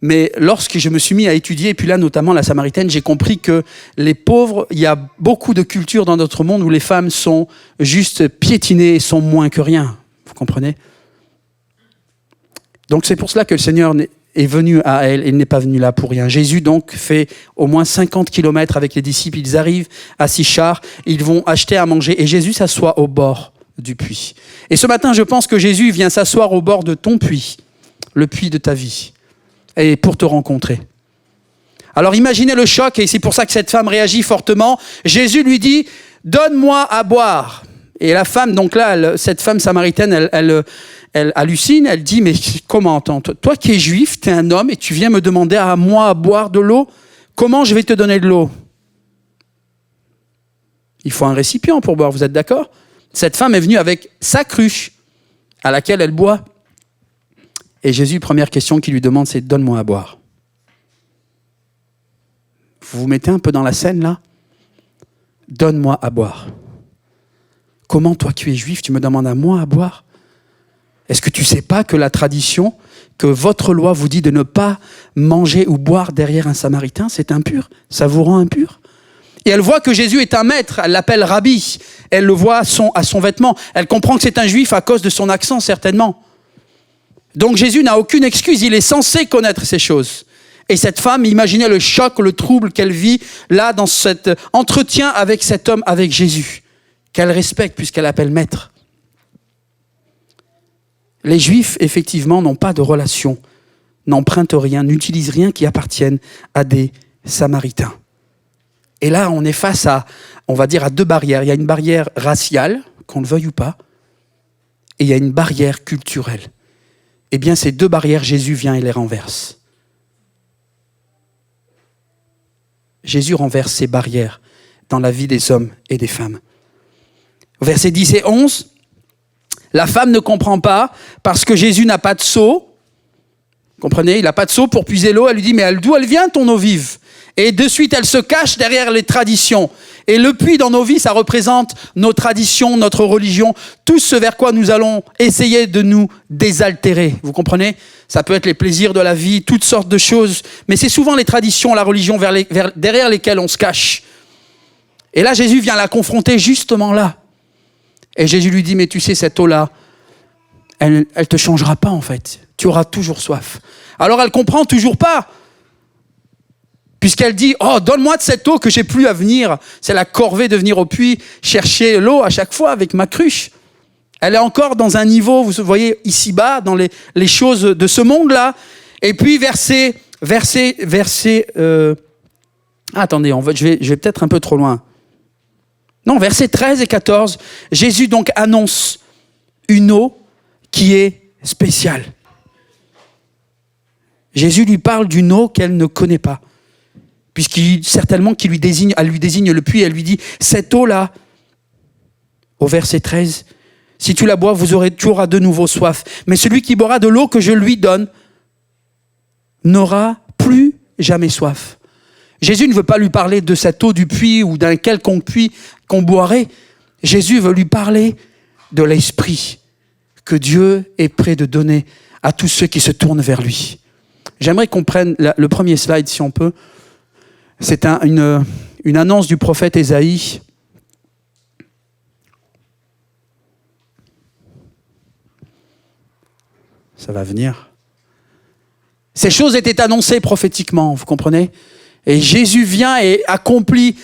mais lorsque je me suis mis à étudier, et puis là notamment la Samaritaine, j'ai compris que les pauvres, il y a beaucoup de cultures dans notre monde où les femmes sont juste piétinées et sont moins que rien, vous comprenez ? Donc c'est pour cela que le Seigneur est venu à elle, il n'est pas venu là pour rien. Jésus donc fait au moins 50 kilomètres avec les disciples, ils arrivent à Sichar, ils vont acheter à manger et Jésus s'assoit au bord du puits. Et ce matin, je pense que Jésus vient s'asseoir au bord de ton puits, le puits de ta vie, et pour te rencontrer. Alors imaginez le choc, et c'est pour ça que cette femme réagit fortement. Jésus lui dit, donne-moi à boire. Et la femme, donc là, cette femme samaritaine, elle hallucine, elle dit, mais comment, toi qui es juif, tu es un homme et tu viens me demander à moi à boire de l'eau, comment je vais te donner de l'eau ? Il faut un récipient pour boire, vous êtes d'accord ? Cette femme est venue avec sa cruche à laquelle elle boit. Et Jésus, première question qu'il lui demande, c'est « donne-moi à boire ». Vous vous mettez un peu dans la scène là ? Donne-moi à boire. Comment toi qui es juif, tu me demandes à moi à boire ? Est-ce que tu ne sais pas que la tradition, que votre loi vous dit de ne pas manger ou boire derrière un Samaritain, c'est impur, ça vous rend impur ? Et elle voit que Jésus est un maître, elle l'appelle Rabbi, elle le voit à son vêtement, elle comprend que c'est un juif à cause de son accent certainement. Donc Jésus n'a aucune excuse, il est censé connaître ces choses. Et cette femme, imaginez le choc, le trouble qu'elle vit là dans cet entretien avec cet homme, avec Jésus, qu'elle respecte puisqu'elle appelle maître. Les Juifs, effectivement, n'ont pas de relation, n'empruntent rien, n'utilisent rien qui appartienne à des Samaritains. Et là, on est face à, on va dire, à deux barrières. Il y a une barrière raciale, qu'on le veuille ou pas, et il y a une barrière culturelle. Eh bien, ces deux barrières, Jésus vient et les renverse. Jésus renverse ces barrières dans la vie des hommes et des femmes. Versets 10 et 11, la femme ne comprend pas parce que Jésus n'a pas de seau. Comprenez, il n'a pas de seau pour puiser l'eau. Elle lui dit, mais d'où elle vient ton eau vive ? Et de suite, elle se cache derrière les traditions. Et le puits dans nos vies, ça représente nos traditions, notre religion, tout ce vers quoi nous allons essayer de nous désaltérer. Vous comprenez ? Ça peut être les plaisirs de la vie, toutes sortes de choses. Mais c'est souvent les traditions, la religion derrière lesquelles on se cache. Et là, Jésus vient la confronter justement là. Et Jésus lui dit, mais tu sais, cette eau-là, elle te changera pas en fait. Tu auras toujours soif. Alors elle comprend toujours pas. Puisqu'elle dit, oh, donne-moi de cette eau que j'ai plus à venir. C'est la corvée de venir au puits chercher l'eau à chaque fois avec ma cruche. Elle est encore dans un niveau, vous voyez, ici-bas, dans les choses de ce monde-là. Et puis, attendez, je vais peut-être un peu trop loin. Non, versets 13 et 14, Jésus donc annonce une eau qui est spéciale. Jésus lui parle d'une eau qu'elle ne connaît pas. Certainement elle lui désigne le puits, elle lui dit, cette eau-là, au verset 13, si tu la bois, tu auras de nouveau soif. Mais celui qui boira de l'eau que je lui donne n'aura plus jamais soif. Jésus ne veut pas lui parler de cette eau du puits ou d'un quelconque puits qu'on boirait. Jésus veut lui parler de l'esprit que Dieu est prêt de donner à tous ceux qui se tournent vers lui. J'aimerais qu'on prenne le premier slide, si on peut. C'est une annonce du prophète Ésaïe. Ça va venir. Ces choses étaient annoncées prophétiquement, vous comprenez ? Et Jésus vient et accomplit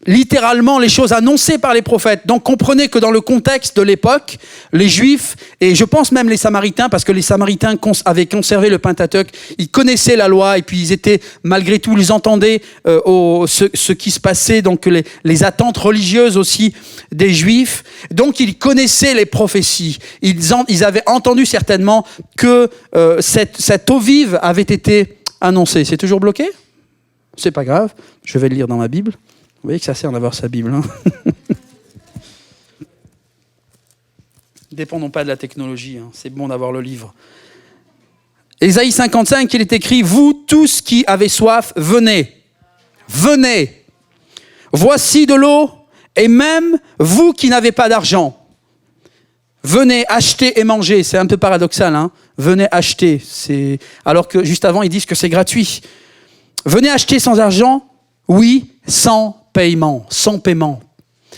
littéralement les choses annoncées par les prophètes. Donc comprenez que dans le contexte de l'époque, les Juifs, et je pense même les Samaritains, parce que les Samaritains avaient conservé le Pentateuque, ils connaissaient la loi, et puis ils étaient, malgré tout, ils entendaient ce qui se passait, donc les attentes religieuses aussi des Juifs. Donc ils connaissaient les prophéties. Ils avaient entendu certainement que cette eau vive avait été annoncée. C'est toujours bloqué ? C'est pas grave, je vais le lire dans ma Bible. Vous voyez que ça sert d'avoir sa Bible. Hein. Dépendons pas de la technologie, hein. C'est bon d'avoir le livre. Ésaïe 55, il est écrit, « Vous tous qui avez soif, venez, venez, voici de l'eau, et même vous qui n'avez pas d'argent, venez acheter et manger. » C'est un peu paradoxal, hein. Venez acheter. Alors que juste avant, ils disent que c'est gratuit. Venez acheter sans argent, oui, sans paiement, sans paiement.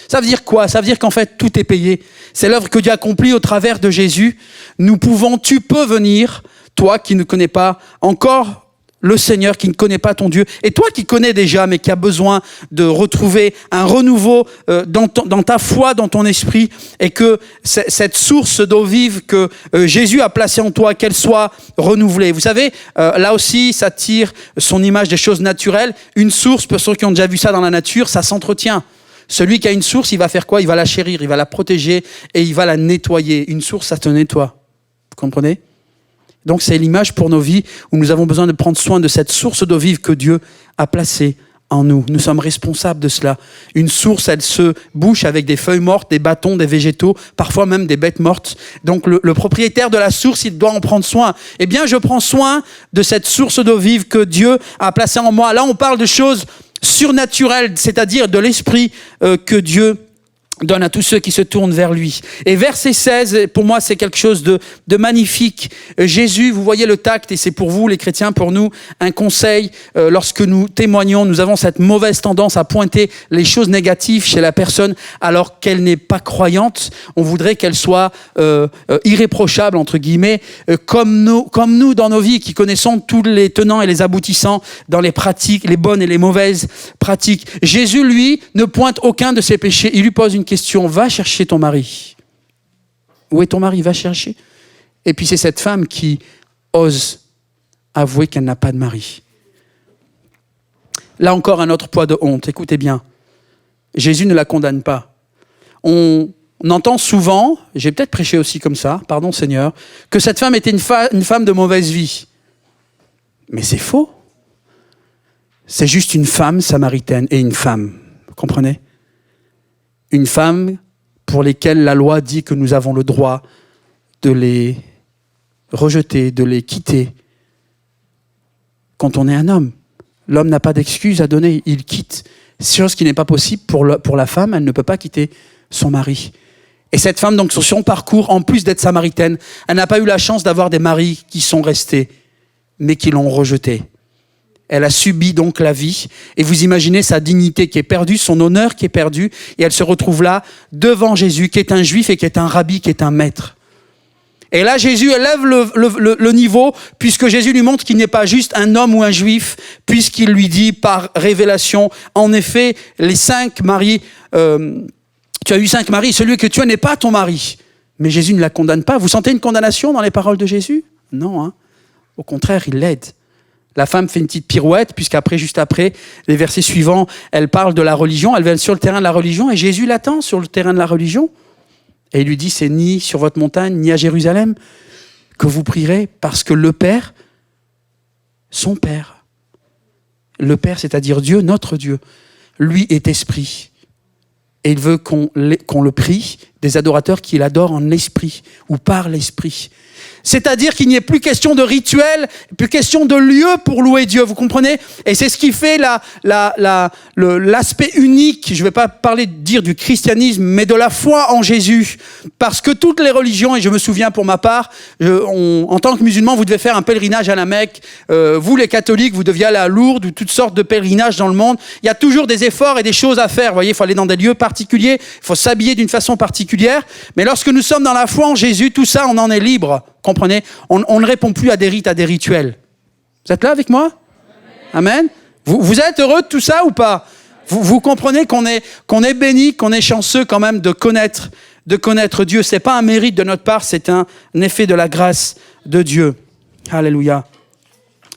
Ça veut dire quoi ? Ça veut dire qu'en fait, tout est payé. C'est l'œuvre que Dieu accomplit au travers de Jésus. Tu peux venir, toi qui ne connais pas encore le Seigneur, qui ne connaît pas ton Dieu, et toi qui connais déjà, mais qui a besoin de retrouver un renouveau dans ta foi, dans ton esprit, et que cette source d'eau vive que Jésus a placée en toi, qu'elle soit renouvelée. Vous savez, là aussi, ça tire son image des choses naturelles. Une source, pour ceux qui ont déjà vu ça dans la nature, ça s'entretient. Celui qui a une source, il va faire quoi ? Il va la chérir, il va la protéger, et il va la nettoyer. Une source, ça te nettoie. Vous comprenez ? Donc c'est l'image pour nos vies où nous avons besoin de prendre soin de cette source d'eau vive que Dieu a placée en nous. Nous sommes responsables de cela. Une source, elle se bouche avec des feuilles mortes, des bâtons, des végétaux, parfois même des bêtes mortes. Donc le propriétaire de la source, il doit en prendre soin. Eh bien, je prends soin de cette source d'eau vive que Dieu a placée en moi. Là, on parle de choses surnaturelles, c'est-à-dire de l'esprit que Dieu donne à tous ceux qui se tournent vers lui. Et verset 16, pour moi, c'est quelque chose de magnifique. Jésus, vous voyez le tact, et c'est pour vous, les chrétiens, pour nous, un conseil. Lorsque nous témoignons, nous avons cette mauvaise tendance à pointer les choses négatives chez la personne alors qu'elle n'est pas croyante. On voudrait qu'elle soit irréprochable, entre guillemets, comme nous dans nos vies, qui connaissons tous les tenants et les aboutissants dans les pratiques, les bonnes et les mauvaises pratiques. Jésus, lui, ne pointe aucun de ses péchés. Il lui pose une question, va chercher ton mari. Où est ton mari? Va chercher. Et puis c'est cette femme qui ose avouer qu'elle n'a pas de mari. Là encore, un autre poids de honte. Écoutez bien, Jésus ne la condamne pas. On entend souvent, j'ai peut-être prêché aussi comme ça, pardon Seigneur, que cette femme était une femme de mauvaise vie. Mais c'est faux. C'est juste une femme samaritaine et une femme. Vous comprenez? Une femme pour lesquelles la loi dit que nous avons le droit de les rejeter, de les quitter. Quand on est un homme, L'homme n'a pas d'excuse à donner, il quitte. Chose qui n'est pas possible pour la femme, elle ne peut pas quitter son mari. Et cette femme, donc, sur son parcours, en plus d'être samaritaine, elle n'a pas eu la chance d'avoir des maris qui sont restés, mais qui l'ont rejetée. Elle a subi donc la vie. Et vous imaginez sa dignité qui est perdue, son honneur qui est perdu. Et elle se retrouve là, devant Jésus, qui est un juif et qui est un rabbi, qui est un maître. Et là, Jésus élève le niveau, puisque Jésus lui montre qu'il n'est pas juste un homme ou un juif, puisqu'il lui dit par révélation, en effet, les 5 maris, tu as eu 5 maris, celui que tu as n'est pas ton mari. Mais Jésus ne la condamne pas. Vous sentez une condamnation dans les paroles de Jésus ? Non, hein. Au contraire, il l'aide. La femme fait une petite pirouette, puisqu'après, juste après, les versets suivants, elle parle de la religion, elle va sur le terrain de la religion, et Jésus l'attend sur le terrain de la religion. Et il lui dit, c'est ni sur votre montagne, ni à Jérusalem que vous prierez, parce que le Père, son Père, le Père, c'est-à-dire Dieu, notre Dieu, lui est esprit. Et il veut qu'on le prie, des adorateurs qui l'adorent en esprit, ou par l'esprit. C'est-à-dire qu'il n'y ait plus question de rituel, plus question de lieu pour louer Dieu, vous comprenez ? Et c'est ce qui fait l'aspect unique, je ne vais pas dire du christianisme, mais de la foi en Jésus. Parce que toutes les religions, et je me souviens pour ma part, en tant que musulman, vous devez faire un pèlerinage à la Mecque. Vous, les catholiques, vous deviez aller à Lourdes ou toutes sortes de pèlerinages dans le monde. Il y a toujours des efforts et des choses à faire. Vous voyez, il faut aller dans des lieux particuliers, il faut s'habiller d'une façon particulière. Mais lorsque nous sommes dans la foi en Jésus, tout ça, on en est libre. Comprenez ? On ne répond plus à des rites, à des rituels. Vous êtes là avec moi ? Amen. Vous êtes heureux de tout ça ou pas ? Vous comprenez qu'on est béni, qu'on est chanceux quand même de connaître Dieu. C'est pas un mérite de notre part, c'est un effet de la grâce de Dieu. Alléluia.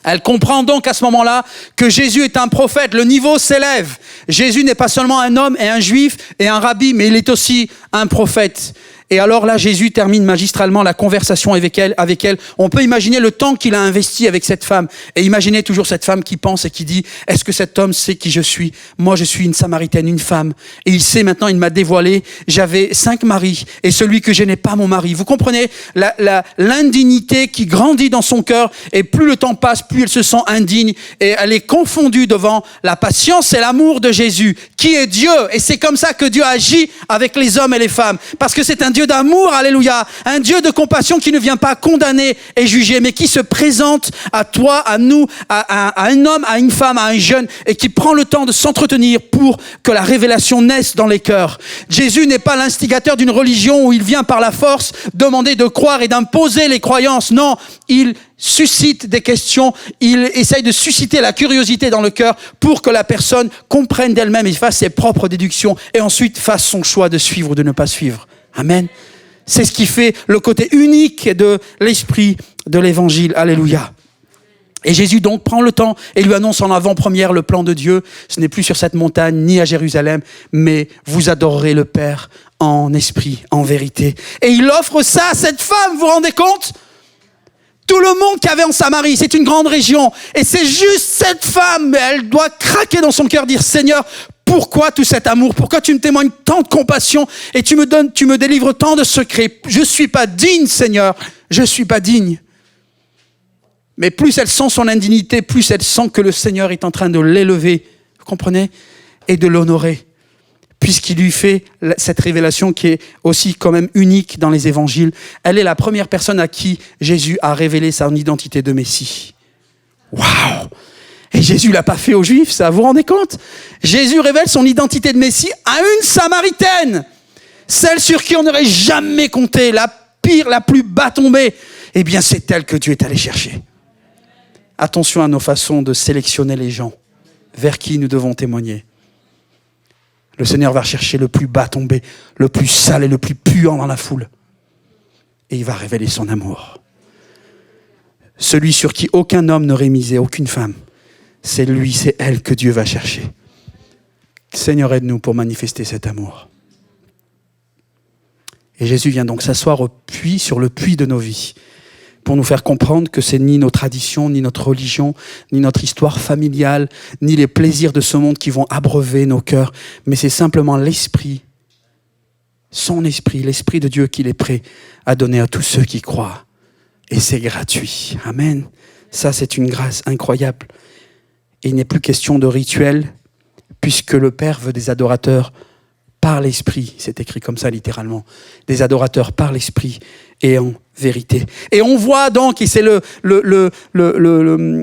Elle comprend donc à ce moment-là que Jésus est un prophète. Le niveau s'élève. Jésus n'est pas seulement un homme et un juif et un rabbi, mais il est aussi un prophète. Et alors là, Jésus termine magistralement la conversation avec elle. On peut imaginer le temps qu'il a investi avec cette femme. Et imaginez toujours cette femme qui pense et qui dit, est-ce que cet homme sait qui je suis ? Moi, je suis une Samaritaine, une femme. Et il sait maintenant, il m'a dévoilé, j'avais 5 maris. Et celui que j'ai n'est pas mon mari. Vous comprenez l'indignité qui grandit dans son cœur. Et plus le temps passe, plus elle se sent indigne. Et elle est confondue devant la patience et l'amour de Jésus, qui est Dieu. Et c'est comme ça que Dieu agit avec les hommes et les femmes. Parce que c'est un Dieu d'amour, alléluia, un Dieu de compassion qui ne vient pas condamner et juger, mais qui se présente à toi, à nous, à un homme, à une femme, à un jeune, et qui prend le temps de s'entretenir pour que la révélation naisse dans les cœurs. Jésus n'est pas l'instigateur d'une religion où il vient par la force demander de croire et d'imposer les croyances. Non, il suscite des questions, il essaye de susciter la curiosité dans le cœur pour que la personne comprenne d'elle-même et fasse ses propres déductions et ensuite fasse son choix de suivre ou de ne pas suivre. Amen. C'est ce qui fait le côté unique de l'esprit de l'évangile. Alléluia. Et Jésus donc prend le temps et lui annonce en avant-première le plan de Dieu. Ce n'est plus sur cette montagne ni à Jérusalem, mais vous adorerez le Père en esprit, en vérité. Et il offre ça à cette femme, vous vous rendez compte ? Tout le monde qu'il y avait en Samarie, c'est une grande région. Et c'est juste cette femme, elle doit craquer dans son cœur, dire Seigneur, pourquoi tout cet amour ? Pourquoi tu me témoignes tant de compassion et tu me délivres tant de secrets ? Je ne suis pas digne, Seigneur. Je ne suis pas digne. Mais plus elle sent son indignité, plus elle sent que le Seigneur est en train de l'élever, vous comprenez ? Et de l'honorer. Puisqu'il lui fait cette révélation qui est aussi quand même unique dans les évangiles. Elle est la première personne à qui Jésus a révélé son identité de Messie. Waouh ! Et Jésus ne l'a pas fait aux Juifs, ça, vous vous rendez compte ? Jésus révèle son identité de Messie à une Samaritaine, celle sur qui on n'aurait jamais compté, la pire, la plus bas tombée. Eh bien, c'est elle que Dieu est allé chercher. Attention à nos façons de sélectionner les gens vers qui nous devons témoigner. Le Seigneur va chercher le plus bas tombé, le plus sale et le plus puant dans la foule. Et il va révéler son amour. Celui sur qui aucun homme n'aurait misé, aucune femme. C'est lui, c'est elle que Dieu va chercher. Seigneur, aide-nous pour manifester cet amour. Et Jésus vient donc s'asseoir au puits, sur le puits de nos vies, pour nous faire comprendre que c'est ni nos traditions, ni notre religion, ni notre histoire familiale, ni les plaisirs de ce monde qui vont abreuver nos cœurs, mais c'est simplement l'Esprit, son Esprit, l'Esprit de Dieu qu'il est prêt à donner à tous ceux qui croient. Et c'est gratuit. Amen. Ça, c'est une grâce incroyable. Et il n'est plus question de rituel, puisque le Père veut des adorateurs par l'Esprit. C'est écrit comme ça littéralement. Des adorateurs par l'Esprit et en vérité. Et on voit donc, et c'est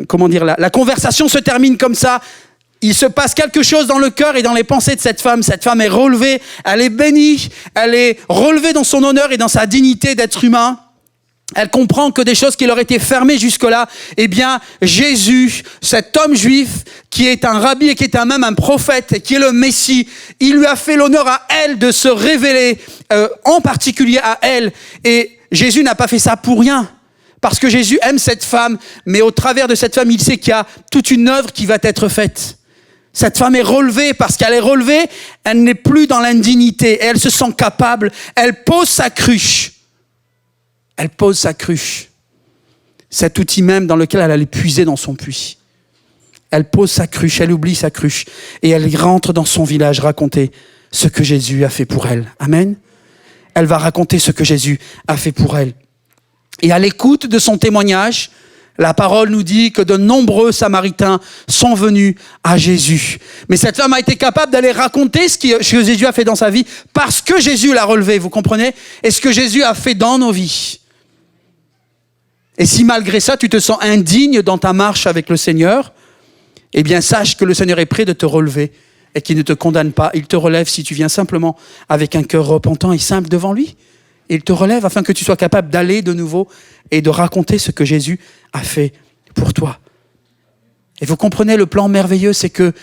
comment dire, la conversation se termine comme ça. Il se passe quelque chose dans le cœur et dans les pensées de cette femme. Cette femme est relevée, elle est bénie, elle est relevée dans son honneur et dans sa dignité d'être humain. Elle comprend que des choses qui leur étaient fermées jusque-là, eh bien, Jésus, cet homme juif, qui est un rabbi et qui est même un prophète, et qui est le Messie, il lui a fait l'honneur à elle de se révéler, en particulier à elle. Et Jésus n'a pas fait ça pour rien. Parce que Jésus aime cette femme, mais au travers de cette femme, il sait qu'il y a toute une œuvre qui va être faite. Cette femme est relevée, parce qu'elle est relevée, elle n'est plus dans l'indignité, elle se sent capable, elle pose sa cruche. Elle pose sa cruche, cet outil même dans lequel elle allait puiser dans son puits. Elle pose sa cruche, elle oublie sa cruche, et elle rentre dans son village raconter ce que Jésus a fait pour elle. Amen. Elle va raconter ce que Jésus a fait pour elle. Et à l'écoute de son témoignage, la parole nous dit que de nombreux Samaritains sont venus à Jésus. Mais cette femme a été capable d'aller raconter ce que Jésus a fait dans sa vie parce que Jésus l'a relevé, vous comprenez? Et ce que Jésus a fait dans nos vies. Et si malgré ça, tu te sens indigne dans ta marche avec le Seigneur, eh bien sache que le Seigneur est prêt de te relever et qu'il ne te condamne pas. Il te relève si tu viens simplement avec un cœur repentant et simple devant lui. Il te relève afin que tu sois capable d'aller de nouveau et de raconter ce que Jésus a fait pour toi. Et vous comprenez, le plan merveilleux, c'est que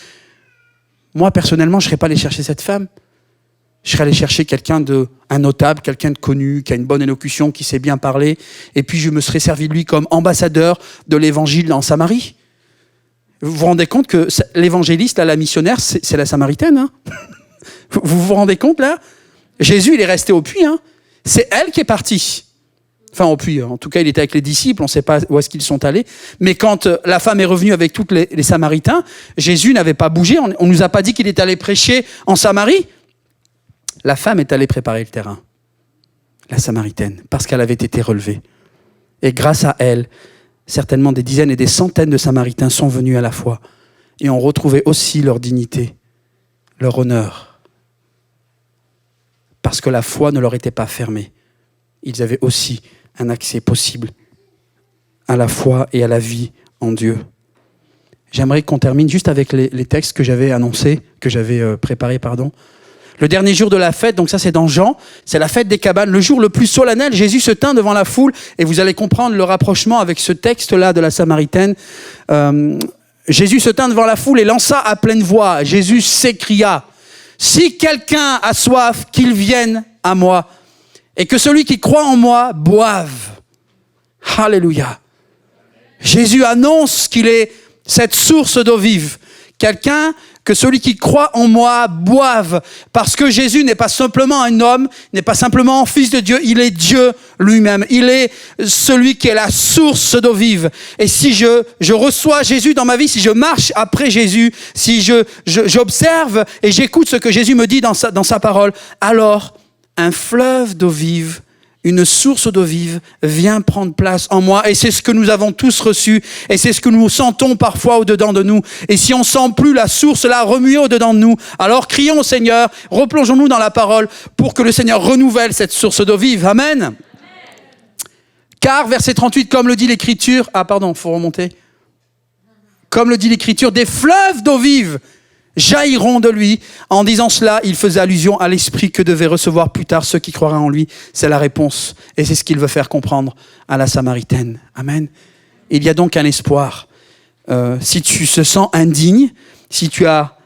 moi, personnellement, je ne serais pas allé chercher cette femme. Je serais allé chercher un notable, quelqu'un de connu, qui a une bonne élocution, qui sait bien parler. Et puis, je me serais servi de lui comme ambassadeur de l'évangile en Samarie. Vous vous rendez compte que l'évangéliste, la missionnaire, c'est la Samaritaine. Hein. Vous vous rendez compte, là? Jésus, il est resté au puits. Hein. C'est elle qui est partie. Enfin, au puits. En tout cas, il était avec les disciples. On ne sait pas où est-ce qu'ils sont allés. Mais quand la femme est revenue avec tous les Samaritains, Jésus n'avait pas bougé. On ne nous a pas dit qu'il est allé prêcher en Samarie. La femme est allée préparer le terrain, la Samaritaine, parce qu'elle avait été relevée. Et grâce à elle, certainement des dizaines et des centaines de Samaritains sont venus à la foi et ont retrouvé aussi leur dignité, leur honneur. Parce que la foi ne leur était pas fermée. Ils avaient aussi un accès possible à la foi et à la vie en Dieu. J'aimerais qu'on termine juste avec les textes que j'avais annoncés, que j'avais préparés, pardon. Le dernier jour de la fête, donc ça c'est dans Jean, c'est la fête des cabanes, le jour le plus solennel, Jésus se tint devant la foule, et vous allez comprendre le rapprochement avec ce texte-là de la Samaritaine. Jésus se tint devant la foule et lança à pleine voix, Jésus s'écria, « Si quelqu'un a soif, qu'il vienne à moi, et que celui qui croit en moi boive. » Alléluia. Jésus annonce qu'il est cette source d'eau vive. Que celui qui croit en moi boive. Parce que Jésus n'est pas simplement un homme, n'est pas simplement un fils de Dieu, il est Dieu lui-même. Il est celui qui est la source d'eau vive. Et si je reçois Jésus dans ma vie, si je marche après Jésus, si j'observe et j'écoute ce que Jésus me dit dans sa parole, alors un fleuve d'eau vive, une source d'eau vive vient prendre place en moi. Et c'est ce que nous avons tous reçu. Et c'est ce que nous sentons parfois au-dedans de nous. Et si on ne sent plus la source là remuer au-dedans de nous, alors crions au Seigneur, replongeons-nous dans la parole pour que le Seigneur renouvelle cette source d'eau vive. Amen. Amen. Car, verset 38, comme le dit l'Écriture... Ah pardon, il faut remonter. Comme le dit l'Écriture, des fleuves d'eau vive jailliront de lui. En disant cela, il faisait allusion à l'esprit que devaient recevoir plus tard ceux qui croiraient en lui. C'est la réponse. Et c'est ce qu'il veut faire comprendre à la Samaritaine. Amen. Il y a donc un espoir. Si tu te sens indigne, si tu as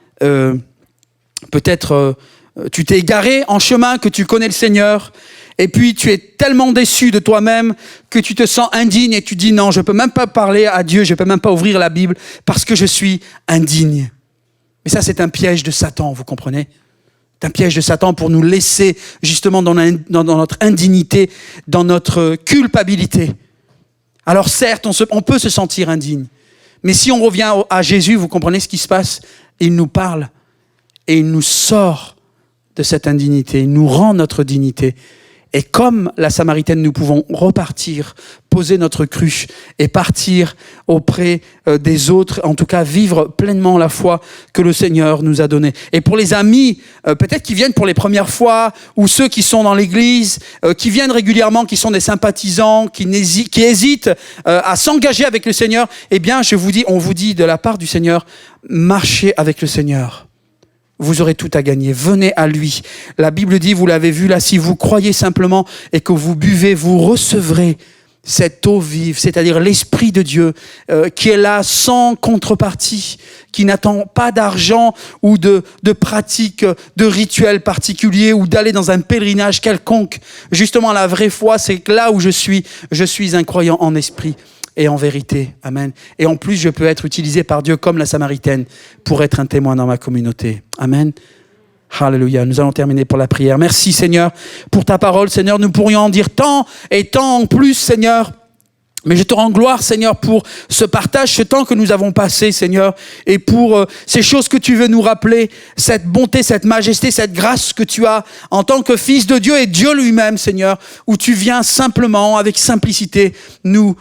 tu t'es égaré en chemin, que tu connais le Seigneur, et puis tu es tellement déçu de toi-même que tu te sens indigne et tu dis non, je ne peux même pas parler à Dieu, je ne peux même pas ouvrir la Bible parce que je suis indigne. Mais ça, c'est un piège de Satan, vous comprenez? C'est un piège de Satan pour nous laisser justement dans notre indignité, dans notre culpabilité. Alors certes, on peut se sentir indigne. Mais si on revient à Jésus, vous comprenez ce qui se passe? Il nous parle et il nous sort de cette indignité. Il nous rend notre dignité. Et comme la Samaritaine, nous pouvons repartir, poser notre cruche et partir auprès des autres, en tout cas vivre pleinement la foi que le Seigneur nous a donnée. Et pour les amis, peut-être qui viennent pour les premières fois, ou ceux qui sont dans l'église, qui viennent régulièrement, qui sont des sympathisants, qui hésitent à s'engager avec le Seigneur, eh bien, on vous dit de la part du Seigneur, marchez avec le Seigneur. Vous aurez tout à gagner. Venez à lui. La Bible dit, vous l'avez vu là, si vous croyez simplement et que vous buvez, vous recevrez cette eau vive, c'est-à-dire l'Esprit de Dieu qui est là sans contrepartie, qui n'attend pas d'argent ou de pratiques, de rituels particuliers ou d'aller dans un pèlerinage quelconque. Justement, la vraie foi, c'est que là où je suis un croyant en esprit et en vérité. Amen. Et en plus, je peux être utilisé par Dieu comme la Samaritaine pour être un témoin dans ma communauté. Amen. Alléluia. Nous allons terminer pour la prière. Merci Seigneur pour ta parole. Seigneur, nous pourrions en dire tant et tant en plus, Seigneur. Mais je te rends gloire, Seigneur, pour ce partage, ce temps que nous avons passé, Seigneur, et pour ces choses que tu veux nous rappeler, cette bonté, cette majesté, cette grâce que tu as en tant que Fils de Dieu et Dieu lui-même, Seigneur, où tu viens simplement, avec simplicité, nous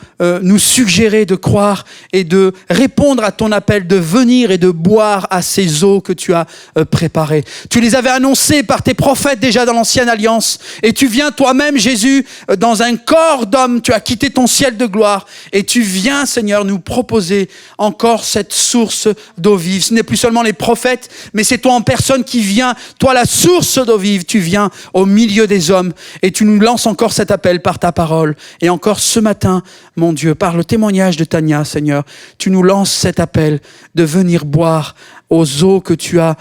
suggérer de croire et de répondre à ton appel de venir et de boire à ces eaux que tu as préparées. Tu les avais annoncées par tes prophètes déjà dans l'Ancienne Alliance, et tu viens toi-même, Jésus, dans un corps d'homme, tu as quitté ton ciel de gloire et tu viens, Seigneur, nous proposer encore cette source d'eau vive. Ce n'est plus seulement les prophètes, mais c'est toi en personne qui viens, toi la source d'eau vive, tu viens au milieu des hommes et tu nous lances encore cet appel par ta parole. Et encore ce matin, mon Dieu, par le témoignage de Tania, Seigneur, tu nous lances cet appel de venir boire aux eaux que tu as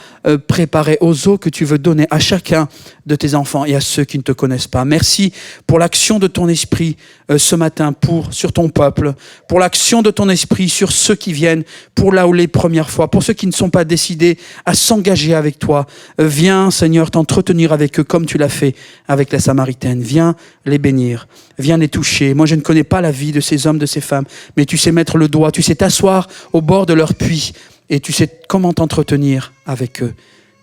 préparées, aux eaux que tu veux donner à chacun de tes enfants et à ceux qui ne te connaissent pas. Merci pour l'action de ton esprit ce matin sur ton peuple, pour l'action de ton esprit sur ceux qui viennent, pour là où les premières fois, pour ceux qui ne sont pas décidés à s'engager avec toi. Viens, Seigneur, t'entretenir avec eux comme tu l'as fait avec la Samaritaine. Viens les bénir, viens les toucher. Moi, je ne connais pas la vie de ces hommes, de ces femmes, mais tu sais mettre le doigt, tu sais t'asseoir au bord de leur puits et tu sais comment t'entretenir avec eux.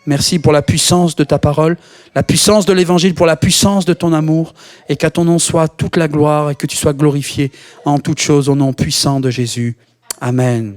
Merci pour la puissance de ta parole, la puissance de l'évangile, pour la puissance de ton amour, et qu'à ton nom soit toute la gloire et que tu sois glorifié en toutes choses au nom puissant de Jésus. Amen.